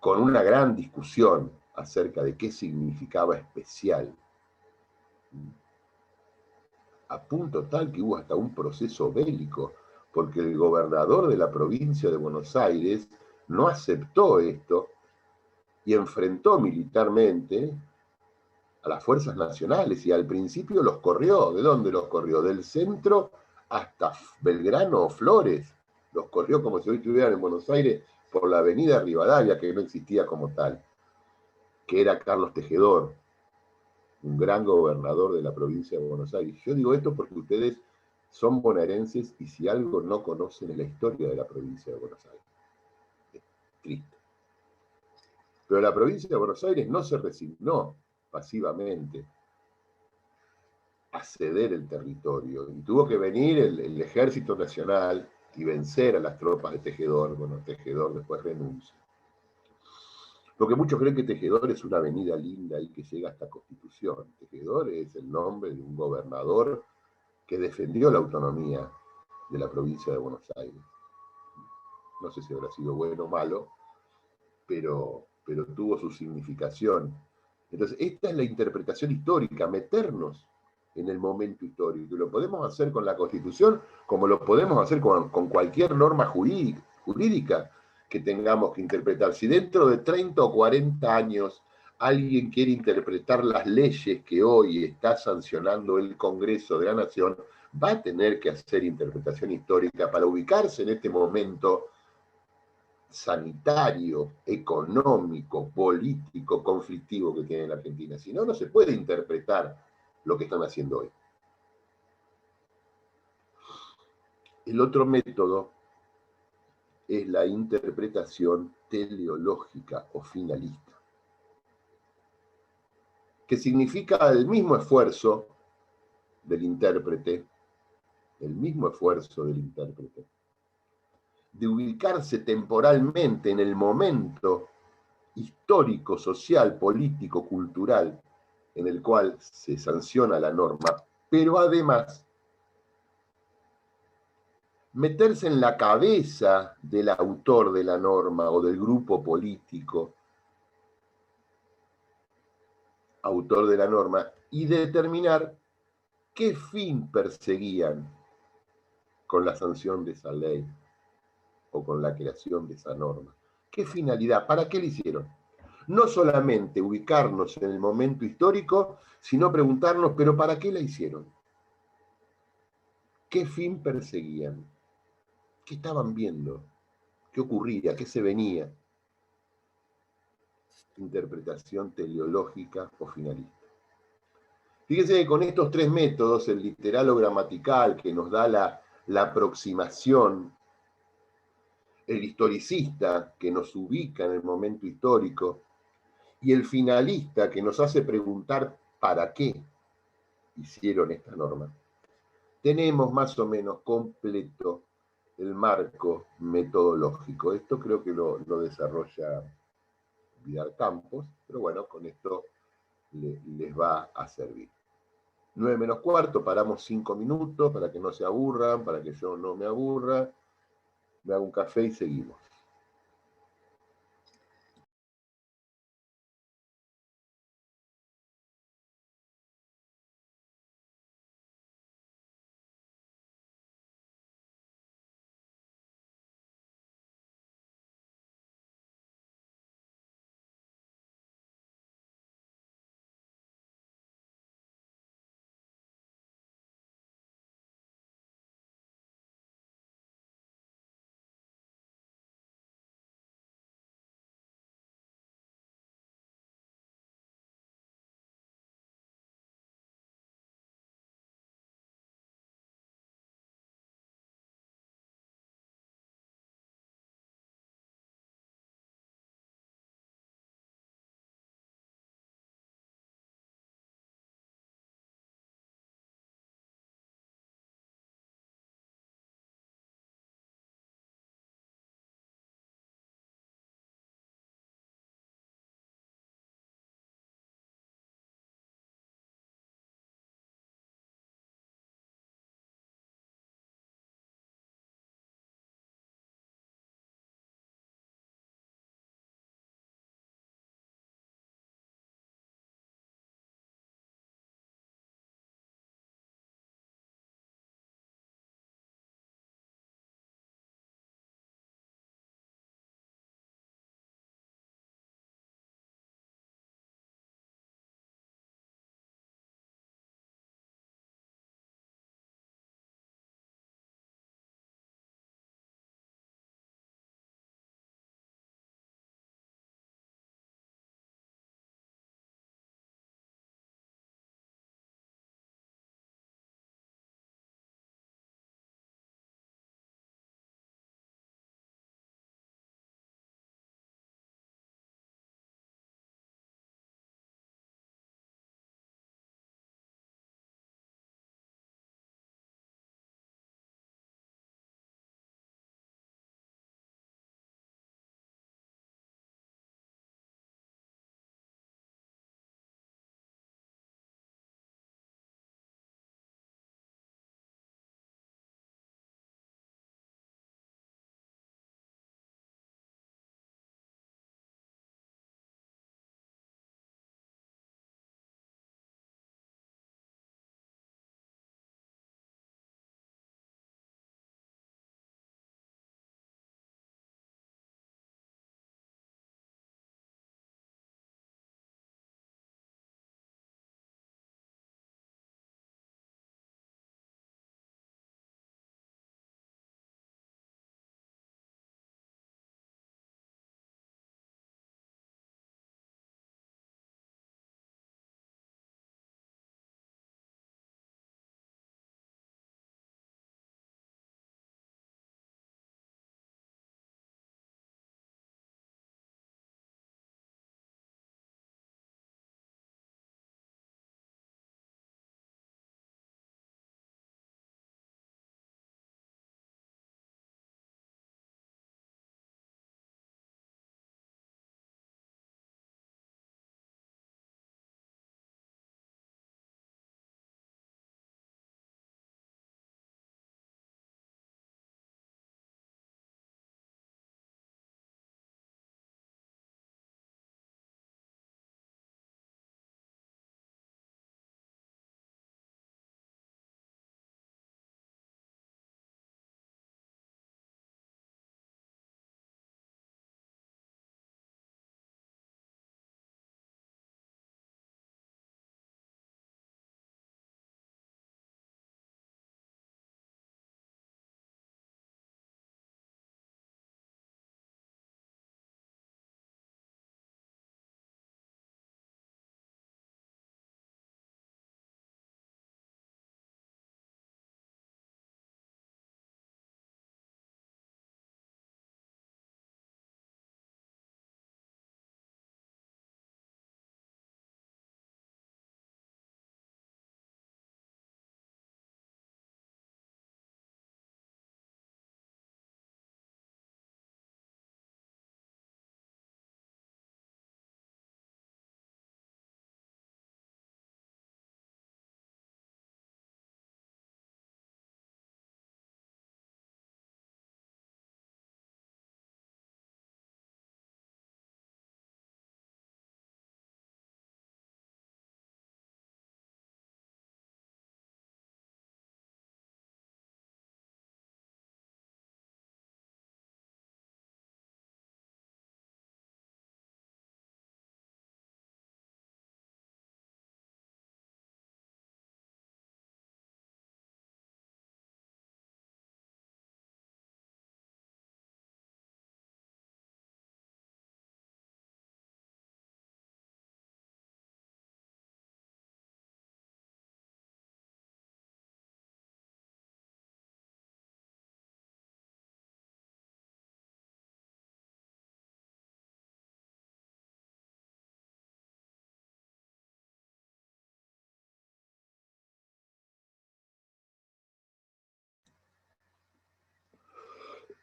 [SPEAKER 1] con una gran discusión acerca de qué significaba especial, a punto tal que hubo hasta un proceso bélico, porque el gobernador de la provincia de Buenos Aires no aceptó esto y enfrentó militarmente a las fuerzas nacionales, y al principio los corrió. ¿De dónde los corrió? Del centro hasta Belgrano o Flores. Los corrió como si hoy estuvieran en Buenos Aires por la avenida Rivadavia, que no existía como tal, que era Carlos Tejedor, un gran gobernador de la provincia de Buenos Aires. Yo digo esto porque ustedes son bonaerenses y si algo no conocen es la historia de la provincia de Buenos Aires. Es triste. Pero la provincia de Buenos Aires no se resignó pasivamente a ceder el territorio, y tuvo que venir el Ejército Nacional y vencer a las tropas de Tejedor. Bueno, Tejedor después renuncia. Porque muchos creen que Tejedor es una avenida linda y que llega hasta Constitución. Tejedor es el nombre de un gobernador que defendió la autonomía de la provincia de Buenos Aires. No sé si habrá sido bueno o malo, pero tuvo su significación. Entonces, esta es la interpretación histórica, meternos en el momento histórico. Y lo podemos hacer con la Constitución, como lo podemos hacer con cualquier norma jurídica que tengamos que interpretar. Si dentro de 30 o 40 años alguien quiere interpretar las leyes que hoy está sancionando el Congreso de la Nación, va a tener que hacer interpretación histórica para ubicarse en este momento sanitario, económico, político, conflictivo que tiene la Argentina. Si no, no se puede interpretar lo que están haciendo hoy. El otro método es la interpretación teleológica o finalista, que significa el mismo esfuerzo del intérprete, de ubicarse temporalmente en el momento histórico, social, político, cultural en el cual se sanciona la norma, pero además meterse en la cabeza del autor de la norma o del grupo político autor de la norma y determinar qué fin perseguían con la sanción de esa ley o con la creación de esa norma. ¿Qué finalidad? ¿Para qué lo hicieron? No solamente ubicarnos en el momento histórico, sino preguntarnos, ¿pero para qué la hicieron? ¿Qué fin perseguían? ¿Qué estaban viendo? ¿Qué ocurría? ¿Qué se venía? Interpretación teleológica o finalista. Fíjense que con estos tres métodos, el literal o gramatical, que nos da la aproximación, el historicista, que nos ubica en el momento histórico, Y el finalista que nos hace preguntar para qué hicieron esta norma, tenemos más o menos completo el marco metodológico. Esto creo que lo desarrolla Vidal Campos, pero bueno, con esto les va a servir. 9 menos cuarto, paramos 5 minutos para que no se aburran, para que yo no me aburra, me hago un café y seguimos.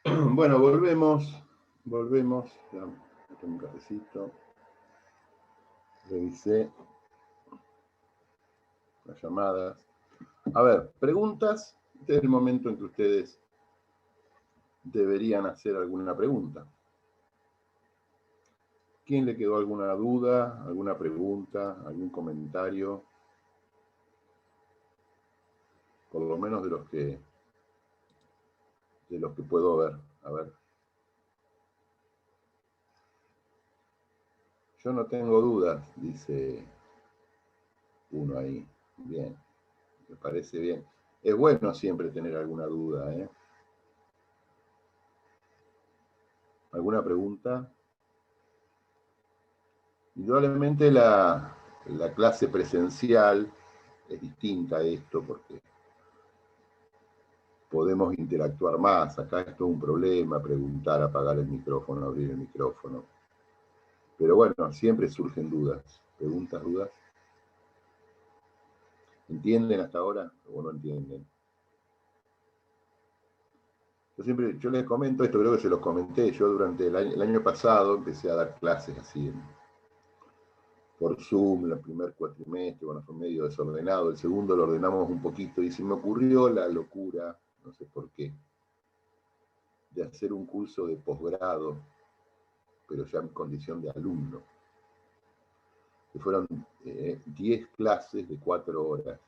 [SPEAKER 1] Bueno, volvemos. Ya, tengo un cafecito. Revisé las llamadas. A ver, preguntas. Este es el momento en que ustedes deberían hacer alguna pregunta. ¿Quién le quedó alguna duda, alguna pregunta, algún comentario? Por lo menos de los que puedo ver. A ver. Yo no tengo dudas, dice uno ahí. Bien, me parece bien. Es bueno siempre tener alguna duda, ¿eh? ¿Alguna pregunta? Indudablemente la clase presencial es distinta a esto porque podemos interactuar más. Acá esto es un problema, preguntar, apagar el micrófono, abrir el micrófono. Pero bueno, siempre surgen dudas. ¿Preguntas, dudas? ¿Entienden hasta ahora o no entienden? Yo les comento esto, creo que se los comenté. Yo durante el año pasado empecé a dar clases así por Zoom, el primer cuatrimestre, bueno, fue medio desordenado. El segundo lo ordenamos un poquito y se me ocurrió la locura, no sé por qué, de hacer un curso de posgrado, pero ya en condición de alumno. Que fueron 10 clases de 4 horas.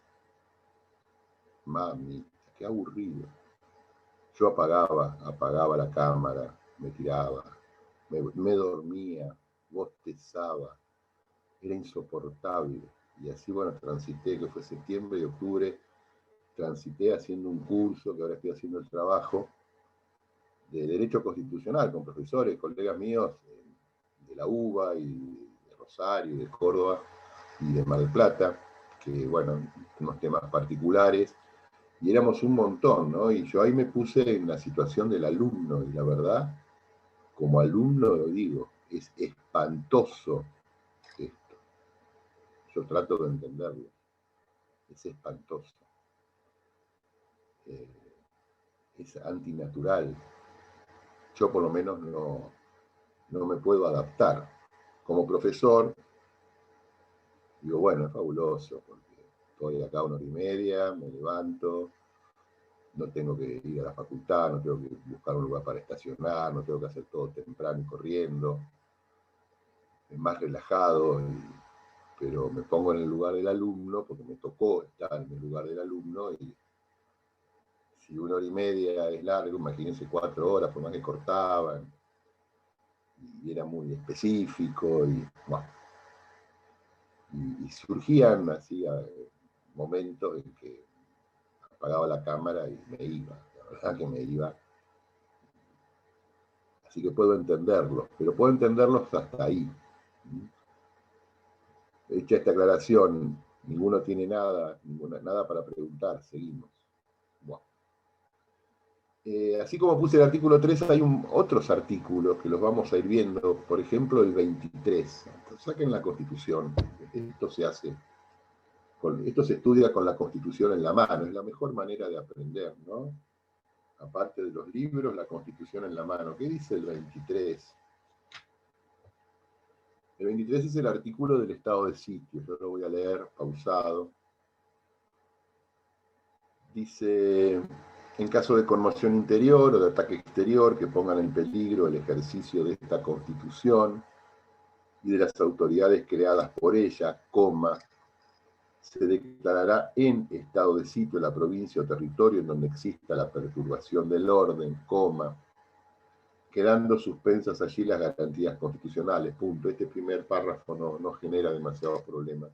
[SPEAKER 1] Mami, qué aburrido. Yo apagaba la cámara, me tiraba, me dormía, bostezaba, era insoportable. Y así, bueno, transité, que fue septiembre y octubre, transité haciendo un curso, que ahora estoy haciendo el trabajo, de Derecho Constitucional, con profesores, colegas míos de la UBA y de Rosario, de Córdoba y de Mar del Plata, que, bueno, unos temas particulares, y éramos un montón, ¿no? Y yo ahí me puse en la situación del alumno, y la verdad, como alumno lo digo, es espantoso esto. Yo trato de entenderlo. Es espantoso. Es antinatural. Yo por lo menos no me puedo adaptar. Como profesor, digo, bueno, es fabuloso, porque estoy acá 1 hora y media, me levanto, no tengo que ir a la facultad, no tengo que buscar un lugar para estacionar, no tengo que hacer todo temprano y corriendo, es más relajado, pero me pongo en el lugar del alumno, porque me tocó estar en el lugar del alumno, y si 1 hora y media es largo, imagínense 4 horas, por más que cortaban, y era muy específico, y, bueno, y surgían así momentos en que apagaba la cámara y me iba, la verdad que me iba. Así que puedo entenderlos, pero puedo entenderlos hasta ahí. Hecha esta aclaración, ninguno tiene nada para preguntar, seguimos. Bueno. Así como puse el artículo 3, hay otros artículos que los vamos a ir viendo, por ejemplo el 23. Entonces, saquen la Constitución, esto se estudia con la Constitución en la mano, es la mejor manera de aprender, ¿no? Aparte de los libros, la Constitución en la mano. ¿Qué dice el 23? El 23 es el artículo del estado de sitio, yo lo voy a leer pausado. Dice, en caso de conmoción interior o de ataque exterior que pongan en peligro el ejercicio de esta Constitución y de las autoridades creadas por ella, se declarará en estado de sitio la provincia o territorio en donde exista la perturbación del orden, quedando suspensas allí las garantías constitucionales, punto. Este primer párrafo no genera demasiados problemas.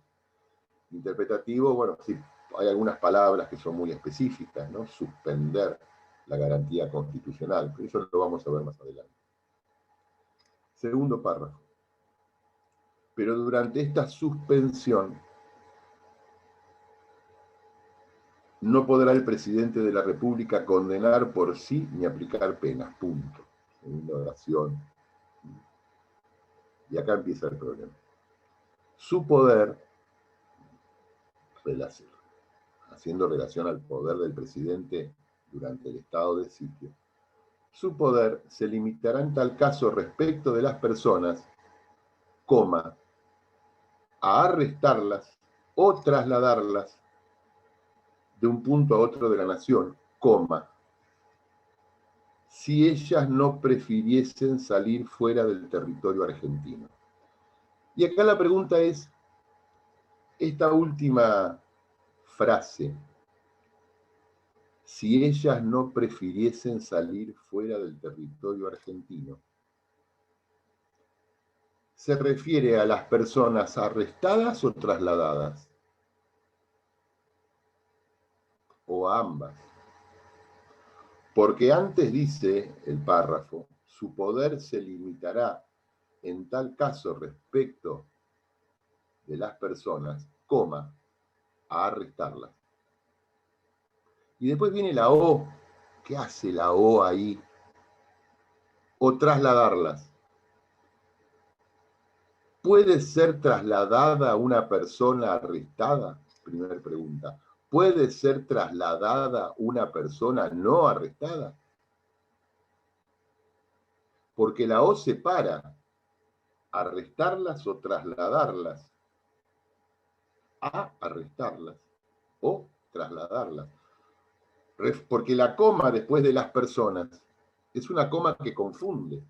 [SPEAKER 1] Interpretativo, bueno, sí, hay algunas palabras que son muy específicas, ¿no? Suspender la garantía constitucional, pero eso lo vamos a ver más adelante. Segundo párrafo. Pero durante esta suspensión no podrá el presidente de la República condenar por sí ni aplicar penas, punto. Segunda oración. Y acá empieza el problema. Su poder, haciendo relación al poder del presidente durante el estado de sitio, Su poder se limitará en tal caso respecto de las personas, coma, a arrestarlas o trasladarlas de un punto a otro de la nación, coma, si ellas no prefiriesen salir fuera del territorio argentino. Y acá la pregunta es, esta última frase, si ellas no prefiriesen salir fuera del territorio argentino, ¿se refiere a las personas arrestadas o trasladadas? ¿O a ambas? Porque antes dice el párrafo, su poder se limitará en tal caso respecto de las personas, coma, a arrestarlas. Y después viene la O. ¿Qué hace la O ahí? O trasladarlas. ¿Puede ser trasladada una persona arrestada? Primera pregunta. ¿Puede ser trasladada una persona no arrestada? Porque la O separa arrestarlas o trasladarlas a arrestarlas o trasladarlas. Porque la coma después de las personas es una coma que confunde,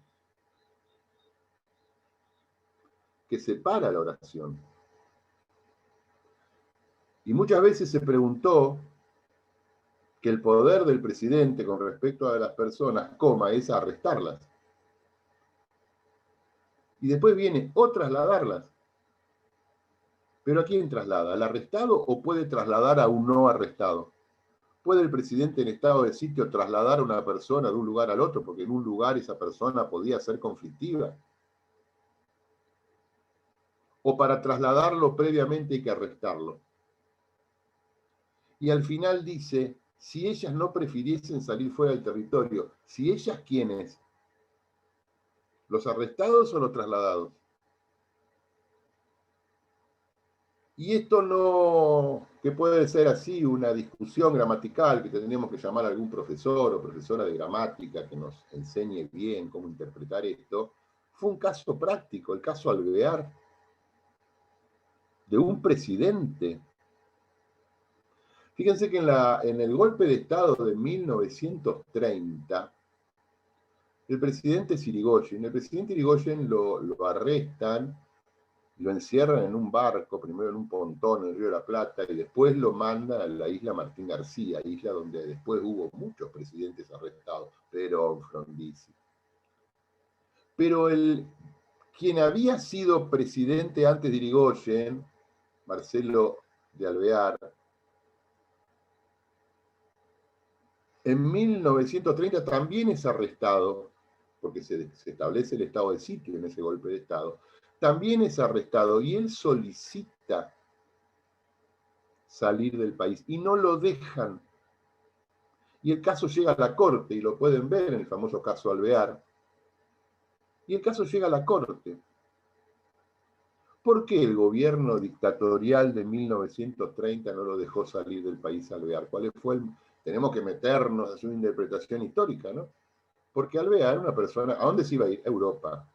[SPEAKER 1] que separa la oración. Y muchas veces se preguntó que el poder del presidente con respecto a las personas, coma, es arrestarlas. Y después viene o trasladarlas. ¿Pero a quién traslada? ¿Al arrestado o puede trasladar a un no arrestado? ¿Puede el presidente en estado de sitio trasladar a una persona de un lugar al otro? Porque en un lugar esa persona podía ser conflictiva. O para trasladarlo previamente hay que arrestarlo. Y al final dice, si ellas no prefiriesen salir fuera del territorio, si ellas, ¿quiénes? ¿Los arrestados o los trasladados? Y esto no, que puede ser así, una discusión gramatical, que tendríamos que llamar a algún profesor o profesora de gramática que nos enseñe bien cómo interpretar esto, fue un caso práctico, el caso Alvear, de un presidente. Fíjense que en el golpe de Estado de 1930, el presidente Irigoyen lo arrestan, lo encierran en un barco, primero en un pontón en el Río de la Plata, y después lo mandan a la isla Martín García, isla donde después hubo muchos presidentes arrestados, Perón, Frondizi. Pero quien había sido presidente antes de Irigoyen, Marcelo de Alvear, en 1930 también es arrestado, porque se establece el estado de sitio en ese golpe de Estado, también es arrestado y él solicita salir del país y no lo dejan. Y el caso llega a la corte, y lo pueden ver en el famoso caso Alvear, y el caso llega a la corte. ¿Por qué el gobierno dictatorial de 1930 no lo dejó salir del país Alvear? Tenemos que meternos a su interpretación histórica, ¿no? Porque Alvear, una persona, ¿a dónde se iba a ir? Europa.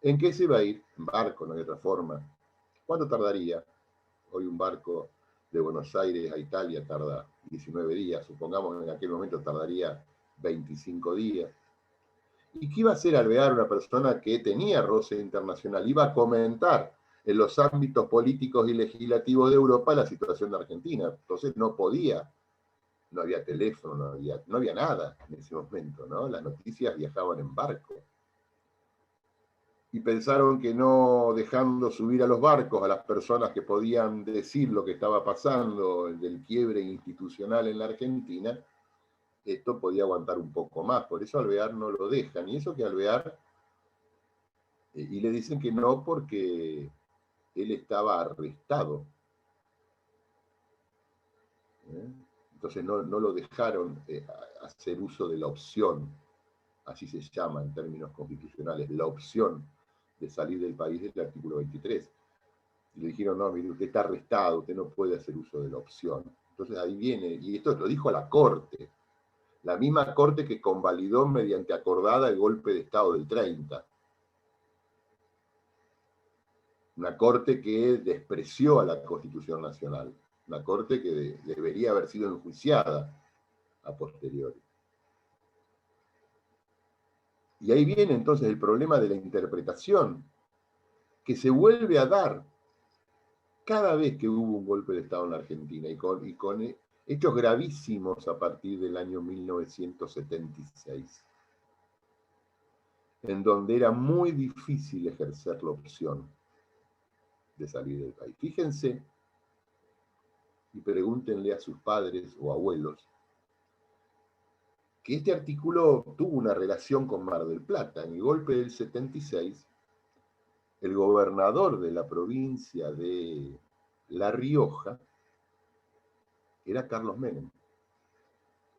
[SPEAKER 1] ¿En qué se iba a ir? En barco, no hay otra forma. ¿Cuánto tardaría? Hoy un barco de Buenos Aires a Italia tarda 19 días, supongamos que en aquel momento tardaría 25 días. ¿Y qué iba a hacer Alvear, una persona que tenía roce internacional? Iba a comentar en los ámbitos políticos y legislativos de Europa la situación de Argentina. Entonces no podía, no había teléfono, no había nada en ese momento, ¿no? Las noticias viajaban en barco. Y pensaron que no dejando subir a los barcos a las personas que podían decir lo que estaba pasando, del quiebre institucional en la Argentina, esto podía aguantar un poco más. Por eso Alvear no lo dejan. Y eso que Alvear, y le dicen que no porque él estaba arrestado. Entonces no lo dejaron hacer uso de la opción, así se llama en términos constitucionales, la opción de salir del país del artículo 23. Y le dijeron, no, mire, usted está arrestado, usted no puede hacer uso de la opción. Entonces ahí viene, y esto lo dijo a la Corte. La misma corte que convalidó mediante acordada el golpe de Estado del 30. Una corte que despreció a la Constitución Nacional. Una corte que debería haber sido enjuiciada a posteriori. Y ahí viene entonces el problema de la interpretación, que se vuelve a dar cada vez que hubo un golpe de Estado en la Argentina, y con hechos gravísimos a partir del año 1976, en donde era muy difícil ejercer la opción de salir del país. Fíjense y pregúntenle a sus padres o abuelos que este artículo tuvo una relación con Mar del Plata. En el golpe del 76, el gobernador de la provincia de La Rioja era Carlos Menem.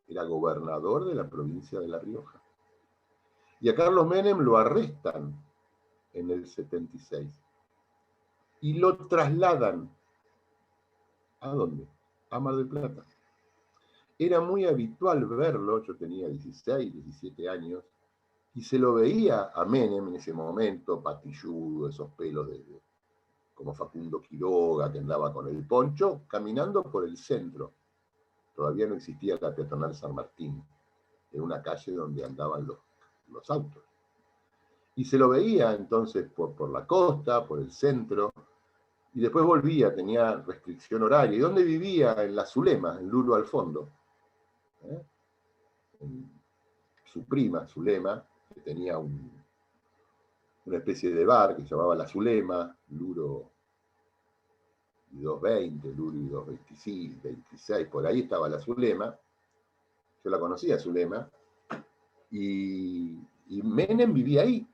[SPEAKER 1] Era gobernador de la provincia de La Rioja. Y a Carlos Menem lo arrestan en el 76 y lo trasladan. ¿A dónde? A Mar del Plata. Era muy habitual verlo, yo tenía 16, 17 años, y se lo veía a Menem en ese momento, patilludo, esos pelos como Facundo Quiroga, que andaba con el poncho, caminando por el centro. Todavía no existía la peatonal San Martín, en una calle donde andaban los autos. Y se lo veía entonces por la costa, por el centro, y después volvía, tenía restricción horaria. ¿Y dónde vivía? En La Zulema, en Luro al fondo. Su prima, Zulema, que tenía una especie de bar que se llamaba La Zulema, Luro y 220, Luro y 226, 26, por ahí estaba La Zulema. Yo la conocía, Zulema, y Menem vivía ahí.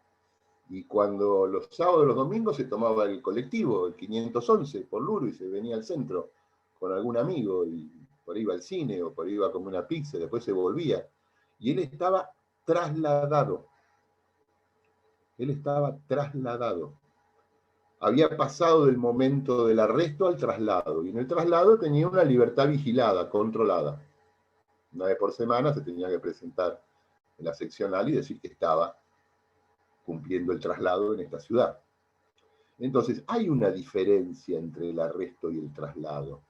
[SPEAKER 1] Y cuando los sábados y los domingos se tomaba el colectivo, el 511, por Luro, y se venía al centro con algún amigo, y por ahí iba al cine, o por ahí iba a comer una pizza, después se volvía. Y él estaba trasladado. Él estaba trasladado. Había pasado del momento del arresto al traslado, y en el traslado tenía una libertad vigilada, controlada. Una vez por semana se tenía que presentar en la seccional y decir que estaba cumpliendo el traslado en esta ciudad. Entonces, hay una diferencia entre el arresto y el traslado.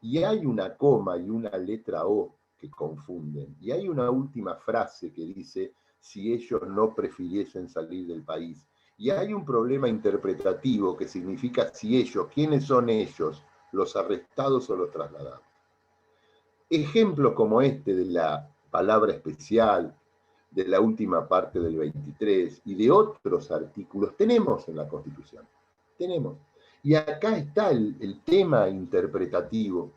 [SPEAKER 1] Y hay una coma y una letra O que confunden. Y hay una última frase que dice, si ellos no prefiriesen salir del país. Y hay un problema interpretativo que significa si ellos, ¿quiénes son ellos? ¿Los arrestados o los trasladados? Ejemplos como este de la palabra especial, de la última parte del 23 y de otros artículos tenemos en la Constitución. Tenemos. Y acá está el tema interpretativo.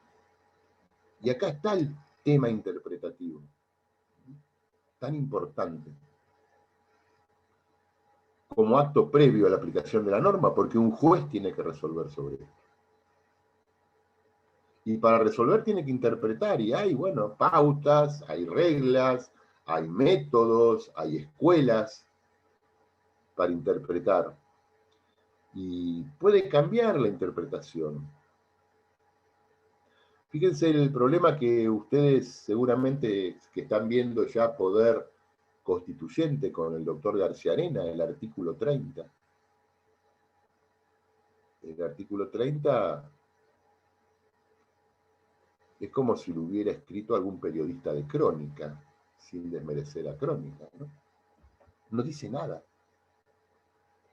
[SPEAKER 1] Y acá está el tema interpretativo. Tan importante. Como acto previo a la aplicación de la norma, porque un juez tiene que resolver sobre esto. Y para resolver tiene que interpretar, y hay, bueno, pautas, hay reglas, hay métodos, hay escuelas para interpretar. Y puede cambiar la interpretación. Fíjense el problema que ustedes seguramente que están viendo ya Poder Constituyente con el doctor García Arena, el artículo 30. El artículo 30 es como si lo hubiera escrito algún periodista de crónica, sin desmerecer la crónica, ¿no? No dice nada.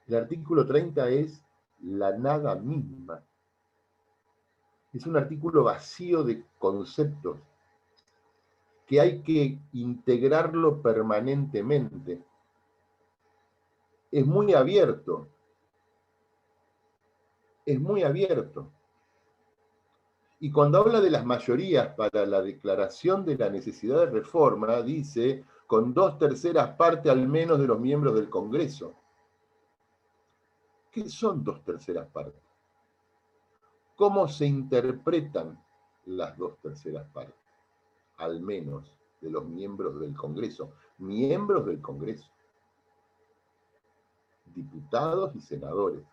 [SPEAKER 1] El artículo 30 es la nada misma. Es un artículo vacío de conceptos que hay que integrarlo permanentemente. Es muy abierto. Es muy abierto. Y cuando habla de las mayorías para la declaración de la necesidad de reforma, dice con 2/3 partes al menos de los miembros del Congreso. ¿Qué son 2/3 partes? ¿Cómo se interpretan las 2/3 partes? Al menos de los miembros del Congreso. Miembros del Congreso. Diputados y senadores.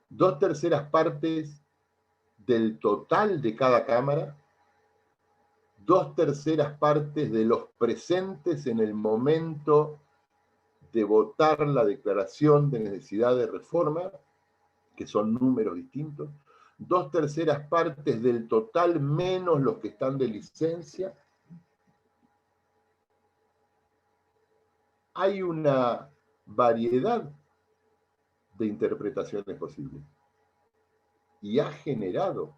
[SPEAKER 1] 2/3 partes del total de cada Cámara. 2/3 partes de los presentes en el momento de votar la declaración de necesidad de reforma, que son números distintos, 2/3 partes del total menos los que están de licencia. Hay una variedad de interpretaciones posibles y ha generado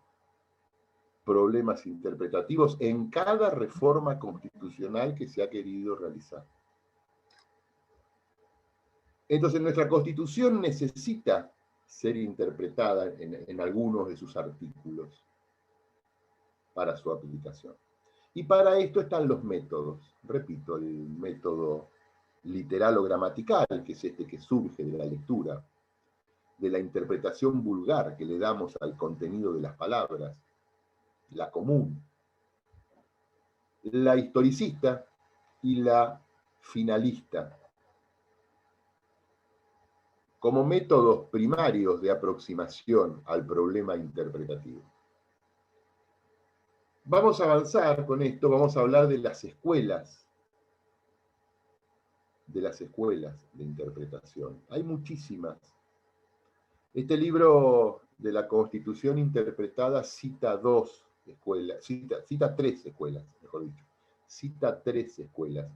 [SPEAKER 1] problemas interpretativos en cada reforma constitucional que se ha querido realizar. Entonces, nuestra Constitución necesita ser interpretada en algunos de sus artículos para su aplicación. Y para esto están los métodos. Repito, el método literal o gramatical, que es este que surge de la lectura, de la interpretación vulgar que le damos al contenido de las palabras, la común, la historicista y la finalista, como métodos primarios de aproximación al problema interpretativo. Vamos a avanzar con esto, vamos a hablar de las escuelas de interpretación. Hay muchísimas. Este libro de la Constitución interpretada cita dos escuelas, cita 3 escuelas, mejor dicho. Cita 3 escuelas,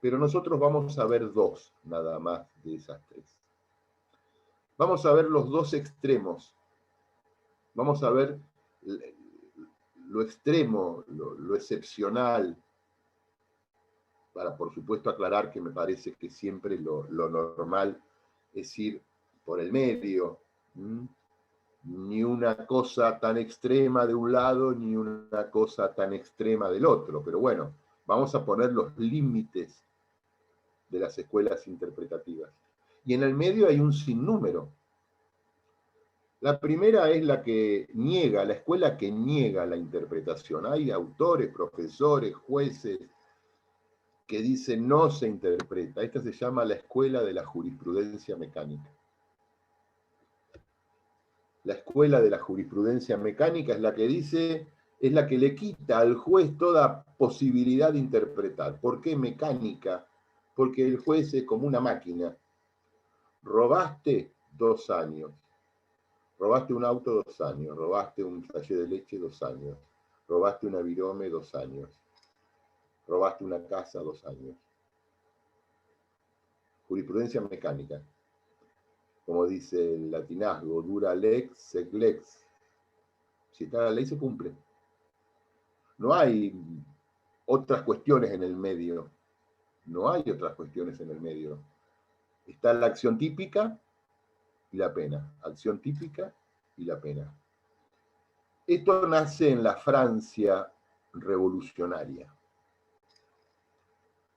[SPEAKER 1] pero nosotros vamos a ver 2 nada más de esas 3. Vamos a ver los 2 extremos. Vamos a ver lo extremo, lo excepcional, para por supuesto aclarar que me parece que siempre lo normal es ir por el medio, ni una cosa tan extrema de un lado, ni una cosa tan extrema del otro, pero bueno, vamos a poner los límites de las escuelas interpretativas. Y en el medio hay un sinnúmero. La primera es la que niega, la escuela que niega la interpretación. Hay autores, profesores, jueces que dicen no se interpreta. Esta se llama la escuela de la jurisprudencia mecánica. La escuela de la jurisprudencia mecánica es la que dice, es la que le quita al juez toda posibilidad de interpretar. ¿Por qué mecánica? Porque el juez es como una máquina. Robaste 2 años. Robaste un auto 2 años, robaste un sachet de leche 2 años, robaste una virome 2 años, robaste una casa 2 años. Jurisprudencia mecánica. Como dice el latinazgo, dura lex, sec lex. Si está la ley, se cumple. No hay otras cuestiones en el medio. No hay otras cuestiones en el medio. Está la acción típica y la pena. Acción típica y la pena. Esto nace en la Francia revolucionaria.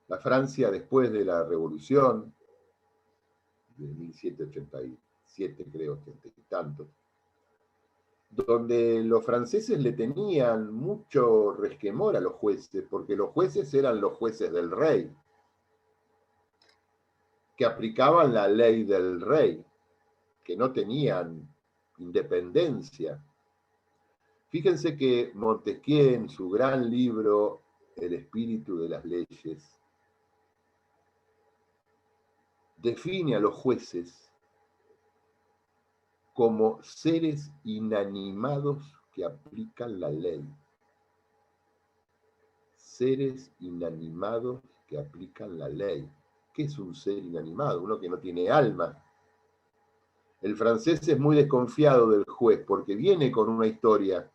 [SPEAKER 1] La Francia después de la Revolución, de 1787 creo, 80 y tanto, donde los franceses le tenían mucho resquemor a los jueces, porque los jueces eran los jueces del rey, que aplicaban la ley del rey, que no tenían independencia. Fíjense que Montesquieu, en su gran libro El espíritu de las leyes, define a los jueces como seres inanimados que aplican la ley. Seres inanimados que aplican la ley. ¿Qué es un ser inanimado? Uno que no tiene alma. El francés es muy desconfiado del juez porque viene con una historia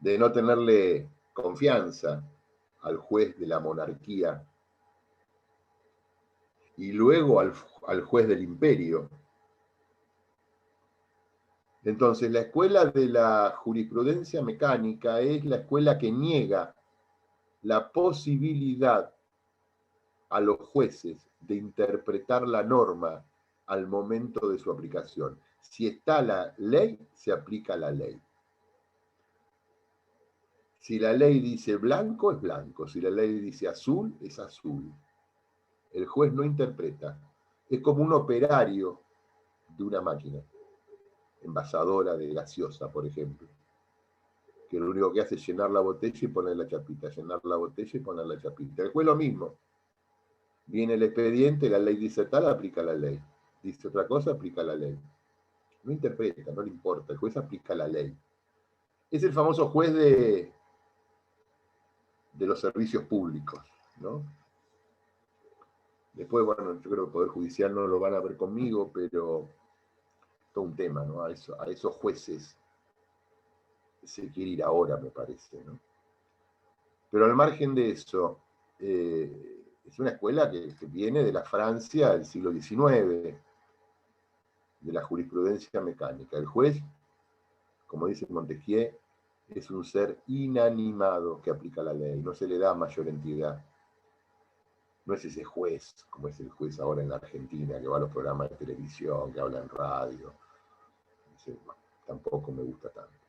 [SPEAKER 1] de no tenerle confianza al juez de la monarquía y luego al juez del imperio. Entonces, la escuela de la jurisprudencia mecánica es la escuela que niega la posibilidad a los jueces de interpretar la norma al momento de su aplicación. Si está la ley, se aplica la ley. Si la ley dice blanco, es blanco. Si la ley dice azul, es azul. El juez no interpreta. Es como un operario de una máquina, envasadora de gaseosa, por ejemplo, que lo único que hace es llenar la botella y poner la chapita, llenar la botella y poner la chapita. El juez lo mismo. Viene el expediente, la ley dice tal, aplica la ley. Dice otra cosa, aplica la ley. No interpreta, no le importa, el juez aplica la ley. Es el famoso juez de los servicios públicos, ¿no? Después, bueno, yo creo que el Poder Judicial no lo van a ver conmigo, pero todo un tema, ¿no? A esos jueces se quiere ir ahora, me parece, ¿no? Pero al margen de eso, es una escuela que viene de la Francia del siglo XIX, de la jurisprudencia mecánica. El juez, como dice Montesquieu, es un ser inanimado que aplica la ley, no se le da mayor entidad. No es ese juez, como es el juez ahora en la Argentina, que va a los programas de televisión, que habla en radio. Ese, bueno, tampoco me gusta tanto.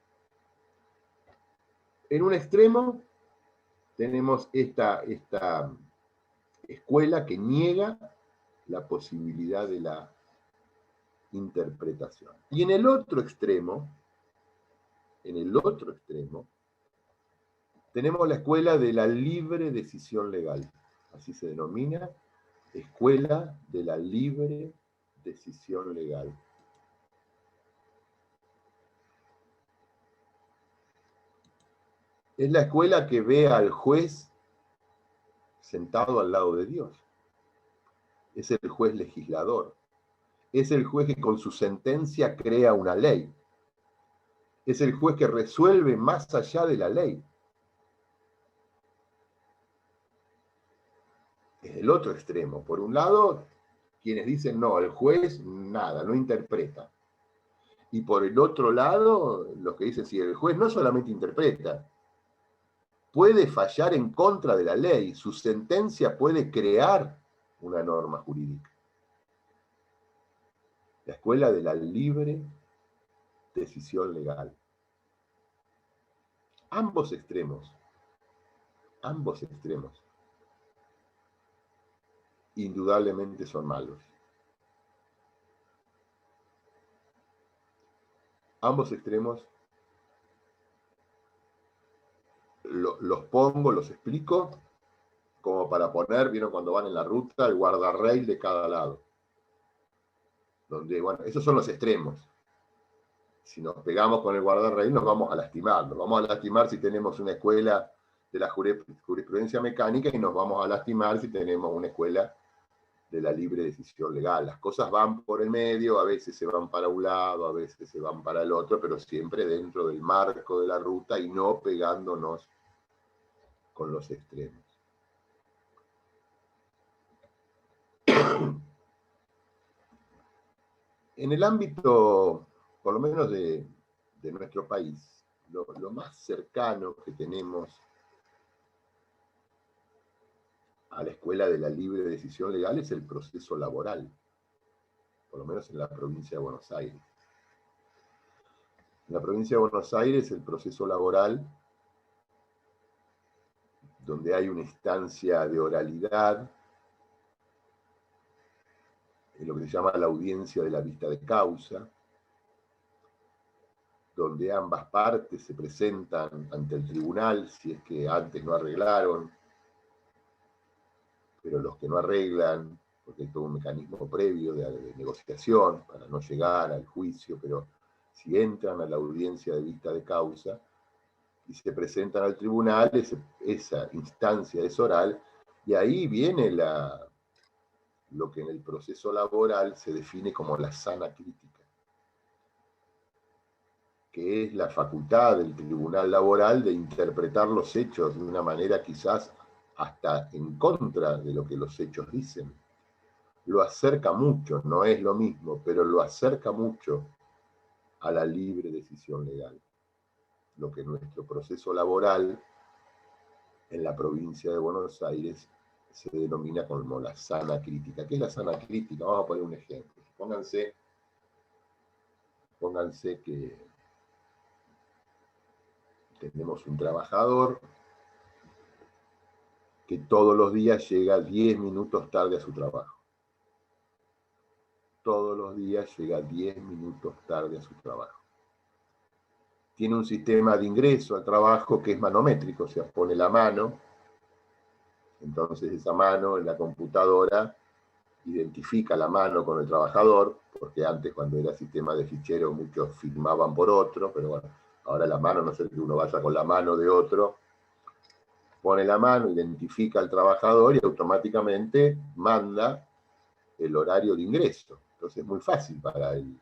[SPEAKER 1] En un extremo tenemos esta escuela que niega la posibilidad de la interpretación. Y en el otro extremo, tenemos la escuela de la libre decisión legal. Así se denomina, escuela de la libre decisión legal. Es la escuela que ve al juez sentado al lado de Dios. Es el juez legislador. Es el juez que con su sentencia crea una ley. Es el juez que resuelve más allá de la ley. Es el otro extremo. Por un lado, quienes dicen no, el juez nada, no interpreta. Y por el otro lado, los que dicen sí, el juez no solamente interpreta, puede fallar en contra de la ley, su sentencia puede crear una norma jurídica. La escuela de la libre decisión legal. Ambos extremos, indudablemente son malos. Ambos extremos los explico, como para poner, vieron cuando van en la ruta, el guardarrail de cada lado. Donde, bueno, esos son los extremos. Si nos pegamos con el guardarrail nos vamos a lastimar. Nos vamos a lastimar si tenemos una escuela de la jurisprudencia mecánica y nos vamos a lastimar si tenemos una escuela de la libre decisión legal. Las cosas van por el medio, a veces se van para un lado, a veces se van para el otro, pero siempre dentro del marco de la ruta y no pegándonos con los extremos. En el ámbito, por lo menos de nuestro país, lo más cercano que tenemos a la escuela de la libre decisión legal es el proceso laboral, por lo menos en la provincia de Buenos Aires. En la provincia de Buenos Aires el proceso laboral, donde hay una instancia de oralidad, en lo que se llama la audiencia de la vista de causa, donde ambas partes se presentan ante el tribunal, si es que antes no arreglaron, pero los que no arreglan, porque hay todo un mecanismo previo de negociación para no llegar al juicio, pero si entran a la audiencia de vista de causa y se presentan al tribunal, esa instancia es oral, y ahí viene lo que en el proceso laboral se define como la sana crítica, que es la facultad del tribunal laboral de interpretar los hechos de una manera quizás hasta en contra de lo que los hechos dicen. Lo acerca mucho, no es lo mismo, pero lo acerca mucho a la libre decisión legal. Lo que nuestro proceso laboral en la provincia de Buenos Aires se denomina como la sana crítica. ¿Qué es la sana crítica? Vamos a poner un ejemplo. Pónganse que tenemos un trabajador que todos los días llega 10 minutos tarde a su trabajo. Todos los días llega 10 minutos tarde a su trabajo. tiene un sistema de ingreso al trabajo que es manométrico, o sea, pone la mano, entonces esa mano en la computadora identifica la mano con el trabajador, porque antes cuando era sistema de fichero muchos firmaban por otro, pero bueno, ahora la mano, no sé que uno vaya con la mano de otro, pone la mano, identifica al trabajador y automáticamente manda el horario de ingreso. Entonces es muy fácil para el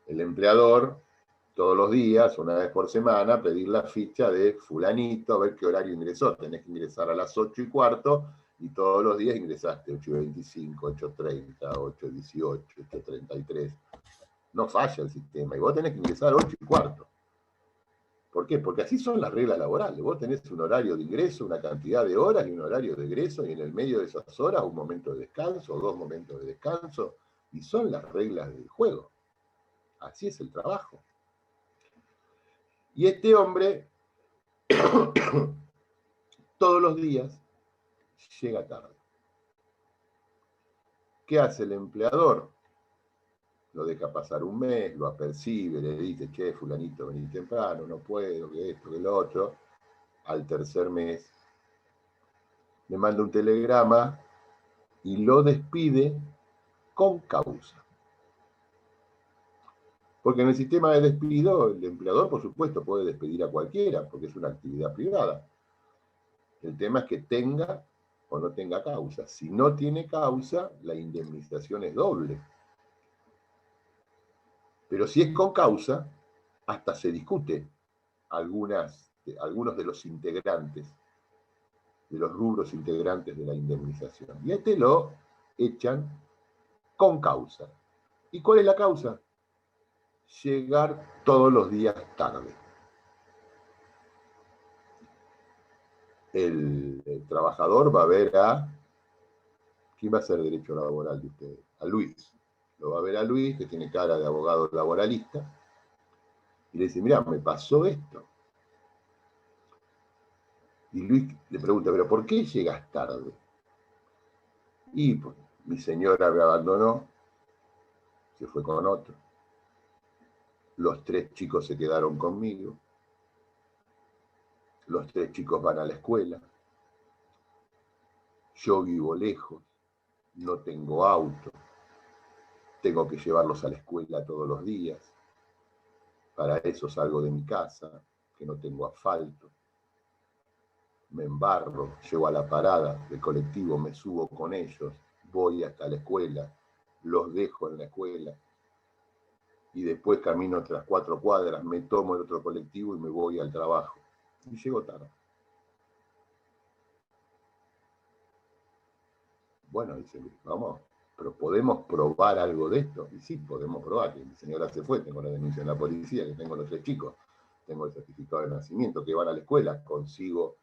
[SPEAKER 1] empleador todos los días, una vez por semana, pedir la ficha de fulanito, a ver qué horario ingresó. Tenés que ingresar a las 8:15 y todos los días ingresaste 8:25, 8:30, 8:18, 8:33. No falla el sistema y vos tenés que ingresar 8:15. ¿Por qué? Porque así son las reglas laborales. Vos tenés un horario de ingreso, una cantidad de horas y un horario de egreso, y en el medio de esas horas un momento de descanso, 2 momentos de descanso, y son las reglas del juego. Así es el trabajo. Y este hombre, todos los días, llega tarde. ¿Qué hace el empleador? Lo deja pasar un mes, lo apercibe, le dice, che, fulanito, vení temprano, no puedo, que esto, que lo otro. Al tercer mes, le manda un telegrama y lo despide con causa. Porque en el sistema de despido, el empleador, por supuesto, puede despedir a cualquiera, porque es una actividad privada. El tema es que tenga o no tenga causa. Si no tiene causa, la indemnización es doble. Pero si es con causa, hasta se discute algunos de los integrantes, de los rubros integrantes de la indemnización. Y a este lo echan con causa. ¿Y cuál es la causa? Llegar todos los días tarde. El trabajador va a ver a... ¿Quién va a hacer derecho laboral de ustedes? A Luis. Lo va a ver a Luis, que tiene cara de abogado laboralista, y le dice, mira, me pasó esto. Y Luis le pregunta, pero ¿por qué llegas tarde? Y pues, mi señora me abandonó, se fue con otro. Los 3 chicos se quedaron conmigo. Los 3 chicos van a la escuela. Yo vivo lejos, no tengo auto. Tengo que llevarlos a la escuela todos los días. Para eso salgo de mi casa, que no tengo asfalto. Me embarro, llego a la parada del colectivo, me subo con ellos, voy hasta la escuela, los dejo en la escuela y después camino otras 4 cuadras, me tomo el otro colectivo y me voy al trabajo. Y llego tarde. Bueno, dice Luis, vamos, pero ¿podemos probar algo de esto? Y sí, podemos probar, que mi señora se fue, tengo la denuncia en la policía, que tengo los 3 chicos, tengo el certificado de nacimiento, que van a la escuela, consigo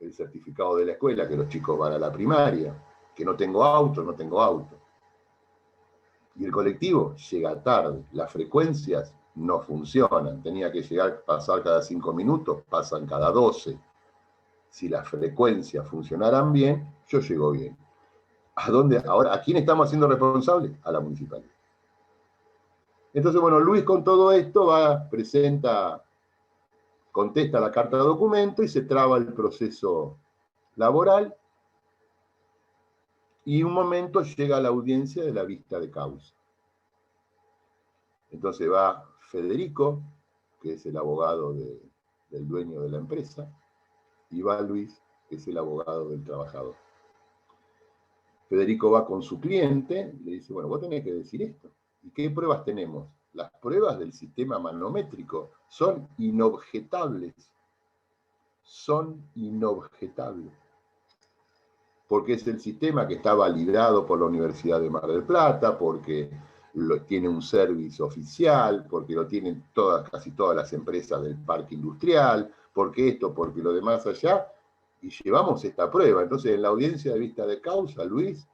[SPEAKER 1] el certificado de la escuela, que los chicos van a la primaria, que no tengo auto, no tengo auto. Y el colectivo llega tarde, las frecuencias no funcionan, tenía que llegar, pasar cada 5 minutos, pasan cada 12. Si las frecuencias funcionaran bien, yo llego bien. ¿A dónde? Ahora, ¿a quién estamos haciendo responsable? A la municipalidad. Entonces, bueno, Luis con todo esto contesta la carta de documento y se traba el proceso laboral. Y un momento llega la audiencia de la vista de causa. Entonces va Federico, que es el abogado del dueño de la empresa, y va Luis, que es el abogado del trabajador. Federico va con su cliente y le dice, bueno, vos tenés que decir esto. ¿Y qué pruebas tenemos? Las pruebas del sistema manométrico son inobjetables. Son inobjetables. Porque es el sistema que está validado por la Universidad de Mar del Plata, porque tiene un servicio oficial, porque lo tienen casi todas las empresas del parque industrial, porque esto, porque lo demás allá, y llevamos esta prueba. Entonces, en la audiencia de vista de causa, Luis,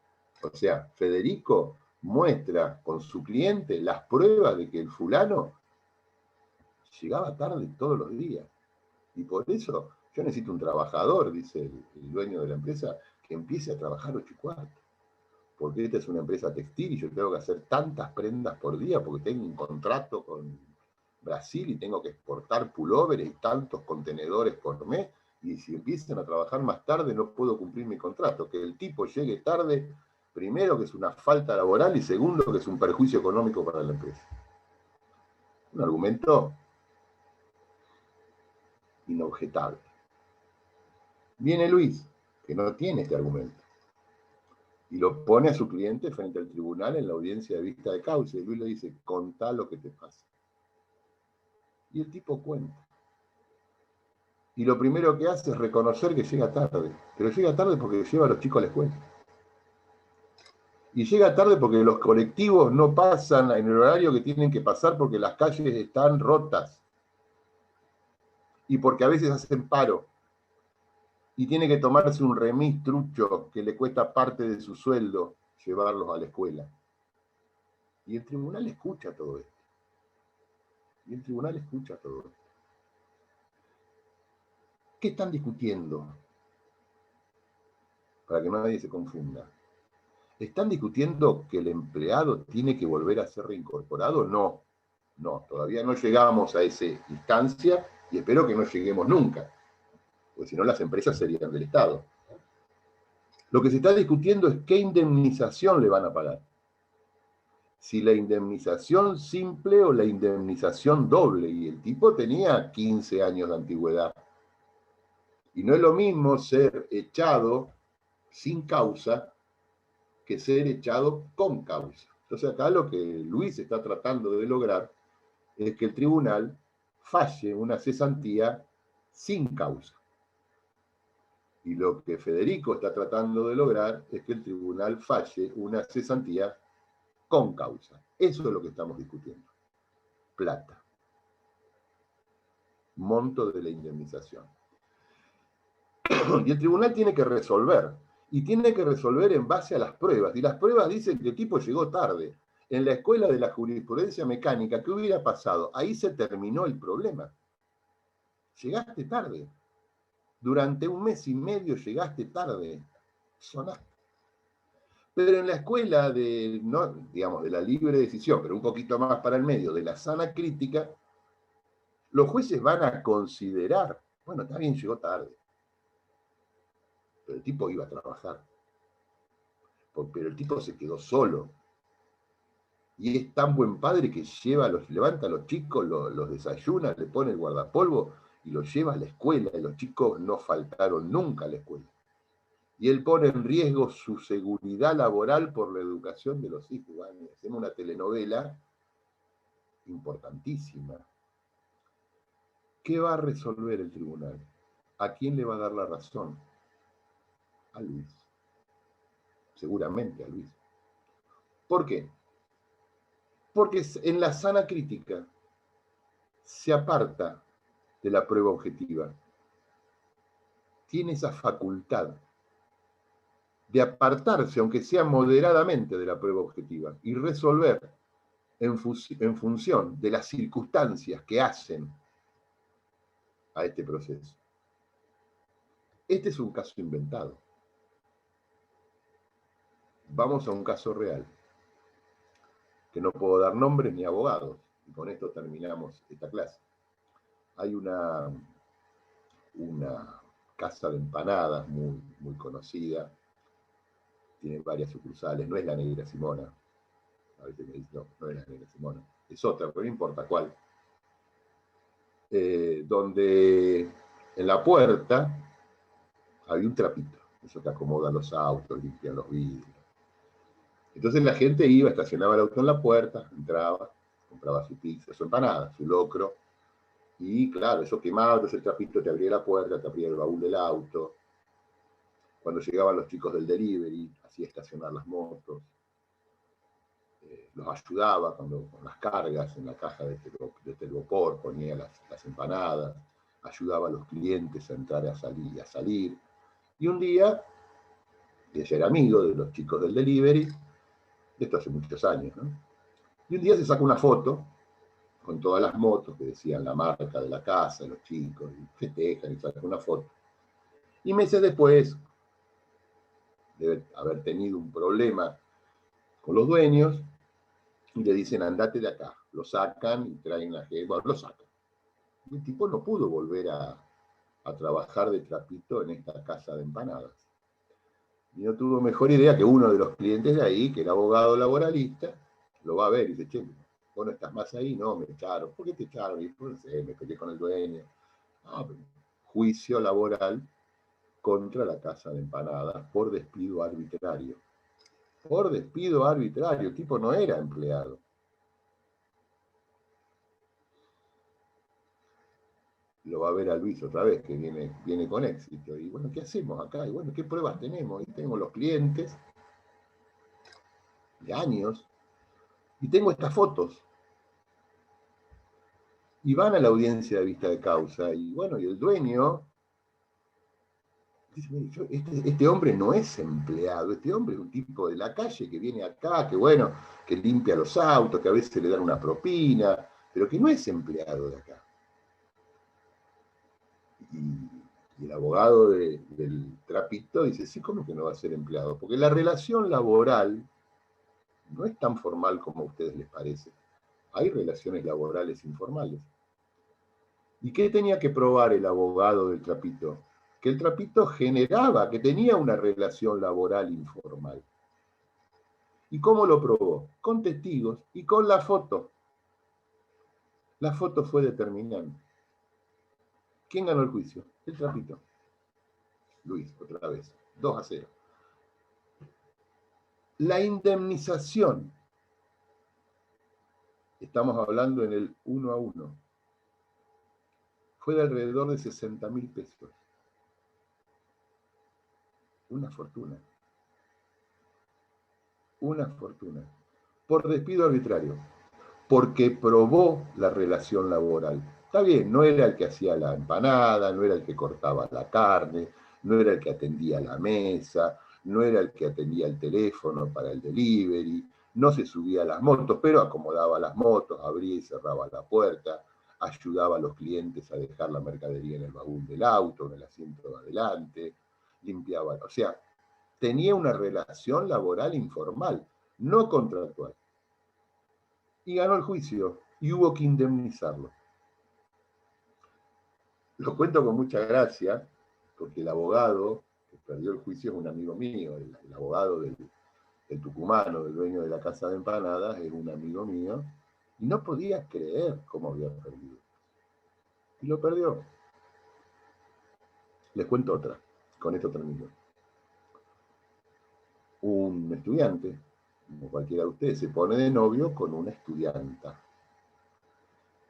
[SPEAKER 1] o sea, Federico, muestra con su cliente las pruebas de que el fulano llegaba tarde todos los días. Y por eso yo necesito un trabajador, dice el dueño de la empresa, que empiece a trabajar 8:15. Porque esta es una empresa textil y yo tengo que hacer tantas prendas por día porque tengo un contrato con Brasil y tengo que exportar pulóveres y tantos contenedores por mes, y si empiezan a trabajar más tarde no puedo cumplir mi contrato. Que el tipo llegue tarde, primero que es una falta laboral y segundo que es un perjuicio económico para la empresa. Un argumento inobjetable. Viene Luis, que no tiene este argumento, y lo pone a su cliente frente al tribunal en la audiencia de vista de causa, y Luis le dice, contá lo que te pasa. Y el tipo cuenta. Y lo primero que hace es reconocer que llega tarde, pero llega tarde porque lleva a los chicos a la escuela. Y llega tarde porque los colectivos no pasan en el horario que tienen que pasar porque las calles están rotas. Y porque a veces hacen paro. Y tiene que tomarse un remis trucho que le cuesta parte de su sueldo llevarlos a la escuela. Y el tribunal escucha todo esto. ¿Qué están discutiendo? Para que nadie se confunda. ¿Están discutiendo que el empleado tiene que volver a ser reincorporado? No, todavía no llegamos a esa instancia y espero que no lleguemos nunca, porque si no las empresas serían del Estado. Lo que se está discutiendo es qué indemnización le van a pagar. Si la indemnización simple o la indemnización doble, y el tipo tenía 15 años de antigüedad. Y no es lo mismo ser echado sin causa que ser echado con causa. Entonces acá lo que Luis está tratando de lograr es que el tribunal falle una cesantía sin causa. Y lo que Federico está tratando de lograr es que el tribunal falle una cesantía con causa. Eso es lo que estamos discutiendo. Plata. Monto de la indemnización. Y el tribunal tiene que resolver. Y tiene que resolver en base a las pruebas. Y las pruebas dicen que el tipo llegó tarde. En la escuela de la jurisprudencia mecánica, ¿qué hubiera pasado? Ahí se terminó el problema. Llegaste tarde. Durante 1 mes y medio llegaste tarde. Sonaste. Pero en la escuela de, no, digamos, de la libre decisión, pero un poquito más para el medio, de la sana crítica, los jueces van a considerar, bueno, está bien, llegó tarde, pero el tipo iba a trabajar. Pero el tipo se quedó solo. Y es tan buen padre que levanta a los chicos, los desayuna, le pone el guardapolvo y los lleva a la escuela. Y los chicos no faltaron nunca a la escuela. Y él pone en riesgo su seguridad laboral por la educación de los hijos. Bueno, hacemos una telenovela importantísima. ¿Qué va a resolver el tribunal? ¿A quién le va a dar la razón? A Luis. Seguramente a Luis. ¿Por qué? Porque en la sana crítica se aparta de la prueba objetiva. Tiene esa facultad de apartarse, aunque sea moderadamente, de la prueba objetiva y resolver en función de las circunstancias que hacen a este proceso. Este es un caso inventado. Vamos a un caso real, que no puedo dar nombres ni abogados, y con esto terminamos esta clase. Hay una casa de empanadas muy, muy conocida, tiene varias sucursales, no es la Negra Simona, a veces me dicen, no es la Negra Simona, es otra, pero no importa cuál, donde en la puerta había un trapito, eso que acomoda los autos, limpian los vidrios. Entonces la gente iba, estacionaba el auto en la puerta, entraba, compraba su pizza, su empanada, su locro, y claro, eso quemaba, entonces el trapito te abría la puerta, te abría el baúl del auto. Cuando llegaban los chicos del delivery, hacía estacionar las motos, los ayudaba con las cargas en la caja de telgopor, ponía las empanadas, ayudaba a los clientes a entrar y a salir. Y un día, ella era amigo de los chicos del delivery, esto hace muchos años, ¿no? Y un día se saca una foto con todas las motos que decían la marca de la casa, los chicos, y festejan y sacan una foto. Y meses después, debe haber tenido un problema con los dueños, y le dicen, andate de acá, lo sacan y traen a gente, bueno, lo sacan. Y el tipo no pudo volver a trabajar de trapito en esta casa de empanadas. Y no tuvo mejor idea que uno de los clientes de ahí, que era abogado laboralista, lo va a ver y dice, che, vos no estás más ahí, no, me echaron. ¿Por qué te echaron? Y pues, no sé, me peleé con el dueño. No, juicio laboral contra la casa de empanadas por despido arbitrario. Por despido arbitrario, el tipo no era empleado. Lo va a ver a Luis otra vez, que viene con éxito. Y bueno, ¿qué hacemos acá? Y bueno, ¿qué pruebas tenemos? Y tengo los clientes de años, y tengo estas fotos. Y van a la audiencia de vista de causa, y bueno, y el dueño dice, este hombre no es empleado, este hombre es un tipo de la calle que viene acá, que bueno, que limpia los autos, que a veces le dan una propina, pero que no es empleado de acá. Y el abogado del trapito dice, sí, ¿cómo que no va a ser empleado? Porque la relación laboral no es tan formal como a ustedes les parece. Hay relaciones laborales informales. ¿Y qué tenía que probar el abogado del trapito? Que el trapito generaba, que tenía una relación laboral informal. ¿Y cómo lo probó? Con testigos y con la foto. La foto fue determinante. ¿Quién ganó el juicio? El trapito. Luis, otra vez. 2-0. La indemnización, estamos hablando en el 1-1, fue de alrededor de 60.000 pesos. Una fortuna. Una fortuna. Por despido arbitrario. Porque probó la relación laboral. Está bien, no era el que hacía la empanada, no era el que cortaba la carne, no era el que atendía la mesa, no era el que atendía el teléfono para el delivery, no se subía a las motos, pero acomodaba las motos, abría y cerraba la puerta, ayudaba a los clientes a dejar la mercadería en el baúl del auto, en el asiento de adelante, limpiaba, o sea, tenía una relación laboral informal, no contractual. Y ganó el juicio y hubo que indemnizarlo. Lo cuento con mucha gracia, porque el abogado que perdió el juicio es un amigo mío, el abogado del tucumano, del dueño de la casa de empanadas, es un amigo mío, y no podía creer cómo había perdido. Y lo perdió. Les cuento otra, con esto termino. Un estudiante, como cualquiera de ustedes, se pone de novio con una estudianta.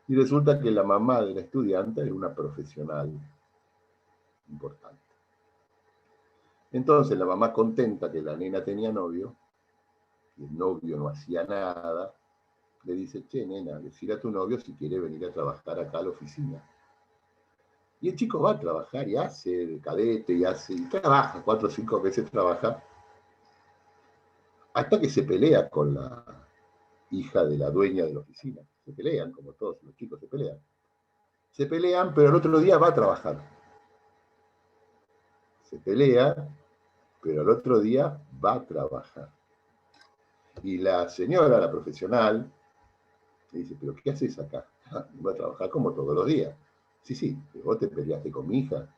[SPEAKER 1] Y resulta que la mamá de la estudiante era una profesional importante. Entonces la mamá, contenta que la nena tenía novio, y el novio no hacía nada, le dice, che, nena, decile a tu novio si quiere venir a trabajar acá a la oficina. Y el chico va a trabajar y hace el cadete y trabaja, 4 o 5 veces trabaja, hasta que se pelea con la hija de la dueña de la oficina. Se pelean, como todos los chicos se pelean. Se pelean, pero el otro día va a trabajar. Se pelea, pero el otro día va a trabajar. Y la señora, la profesional, le dice, ¿pero qué haces acá? Voy a trabajar como todos los días. Sí, sí, vos te peleaste con mi hija.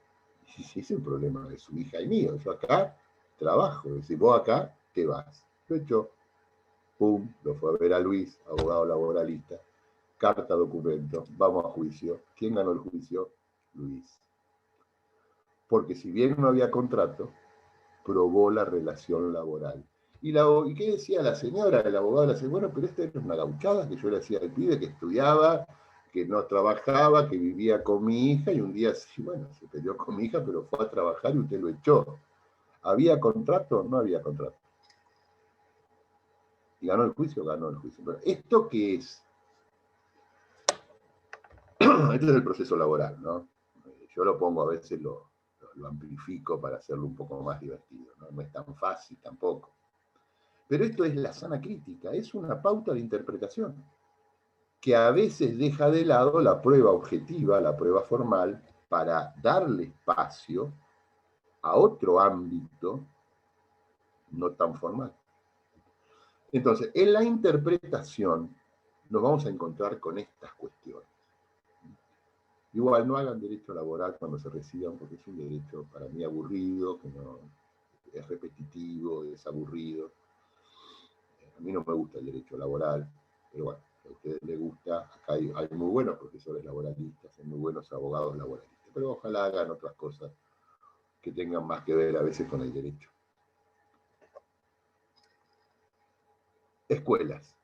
[SPEAKER 1] Sí, sí, es un problema de su hija y mío. Yo acá trabajo. Si vos acá, te vas. Lo echó. Pum, lo fue a ver a Luis, abogado laboralista. Carta, documento, vamos a juicio. ¿Quién ganó el juicio? Luis. Porque si bien no había contrato, probó la relación laboral. ¿Y qué decía la señora? El abogado le decía, bueno, pero esta era una gauchada que yo le hacía al pibe que estudiaba, que no trabajaba, que vivía con mi hija, y un día, sí, bueno, se peleó con mi hija, pero fue a trabajar y usted lo echó. ¿Había contrato? No había contrato. ¿Y ganó el juicio? Ganó el juicio. Pero ¿esto qué es? Este es el proceso laboral, ¿no? Yo lo pongo, a veces lo amplifico para hacerlo un poco más divertido, ¿no? No es tan fácil tampoco. Pero esto es la sana crítica, es una pauta de interpretación que a veces deja de lado la prueba objetiva, la prueba formal, para darle espacio a otro ámbito no tan formal. Entonces, en la interpretación nos vamos a encontrar con estas cuestiones. Igual no hagan derecho laboral cuando se reciban, porque es un derecho para mí aburrido, que no es repetitivo, es aburrido. A mí no me gusta el derecho laboral, pero bueno, si a ustedes les gusta, acá hay muy buenos profesores laboralistas, hay muy buenos abogados laboralistas, pero ojalá hagan otras cosas que tengan más que ver a veces con el derecho. Escuelas.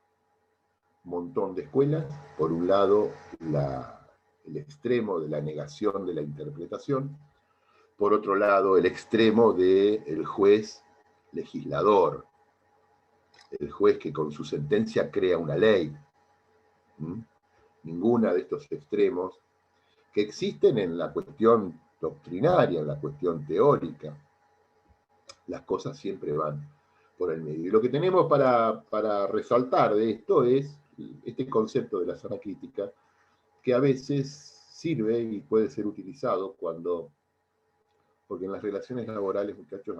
[SPEAKER 1] Montón de escuelas. Por un lado, el extremo de la negación de la interpretación. Por otro lado, el extremo del juez legislador. El juez que con su sentencia crea una ley. Ninguna de estos extremos que existen en la cuestión doctrinaria, en la cuestión teórica. Las cosas siempre van por el medio. Y lo que tenemos para resaltar de esto es este concepto de la sana crítica, que a veces sirve y puede ser utilizado porque en las relaciones laborales, muchachos,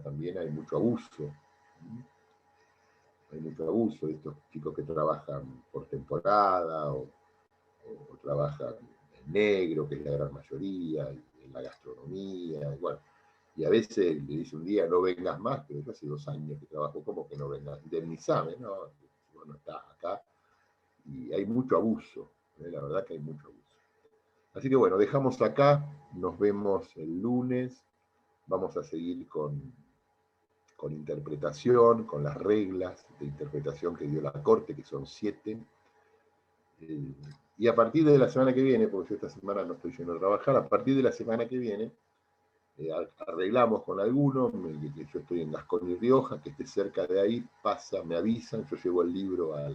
[SPEAKER 1] también hay mucho abuso. Hay mucho abuso de estos chicos que trabajan por temporada o trabajan en negro, que es la gran mayoría, en la gastronomía, y bueno. Y a veces le dice un día, no vengas más, pero yo hace 2 años que trabajo, ¿cómo que no vengas? Indemnizame, no, no estás acá. Y hay mucho abuso, la verdad que hay mucho abuso. Así que bueno, dejamos acá, nos vemos el lunes, vamos a seguir con interpretación, con las reglas de interpretación que dio la Corte, que son 7. Y a partir de la semana que viene, porque yo esta semana no estoy yendo a trabajar, a partir de la semana que viene, arreglamos con alguno, yo estoy en Gascón y Rioja, que esté cerca de ahí, me avisan, yo llevo el libro a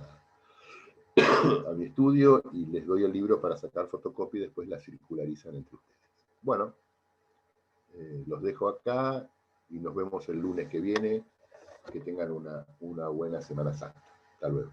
[SPEAKER 1] mi estudio y les doy el libro para sacar fotocopia y después la circularizan entre ustedes. Bueno, los dejo acá y nos vemos el lunes que viene. Que tengan una buena Semana Santa. Hasta luego.